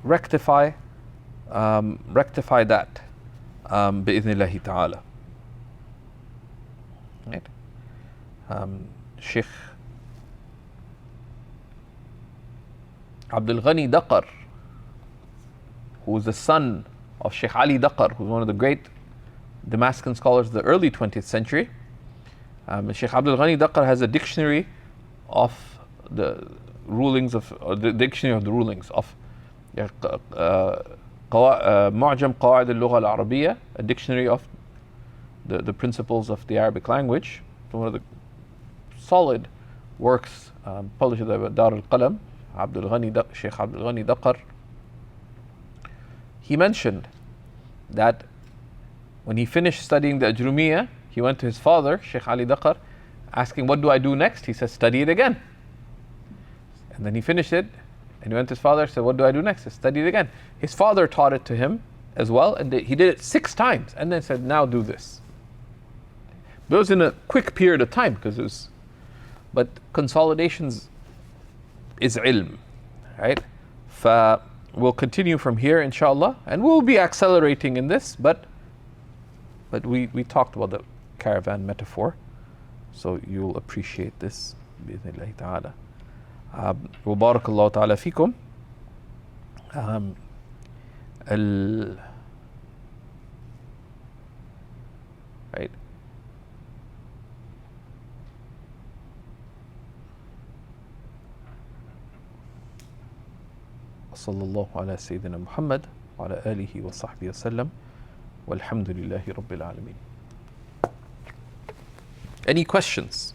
rectify that bi'idhnillahi ta'ala. Right? Sheikh Abdul Ghani Daqar, who was the son of Sheikh Ali Daqar, who's one of the great Damascus scholars of the early 20th century. Sheikh Abdul Ghani Daqar has a dictionary of the rulings of, or the dictionary of the rulings of Mu'jam Qawa'id al-Lugha al-Arabiyya, a dictionary of the principles of the Arabic language. So one of the solid works published by Dar al-Qalam, Shaykh Abdul Ghani Daqar, he mentioned that when he finished studying the Ajrumiyya, he went to his father, Shaykh Ali Daqar, asking, what do I do next? He said, study it again. And then he finished it, and he went to his father and said, what do I do next? He said, study it again. His father taught it to him as well, and he did it 6 times, and then said, now do this. But it was in a quick period of time, but consolidations is ilm, right? We'll continue from here, inshallah, and we'll be accelerating in this, but we talked about the caravan metaphor, so you'll appreciate this, bi'idhnillahi ta'ala. وبارك الله تعالى فيكم. Right. صلى الله على سيدنا محمد وعلى آله وصحبه وسلم والحمد لله رب العالمين. Any questions?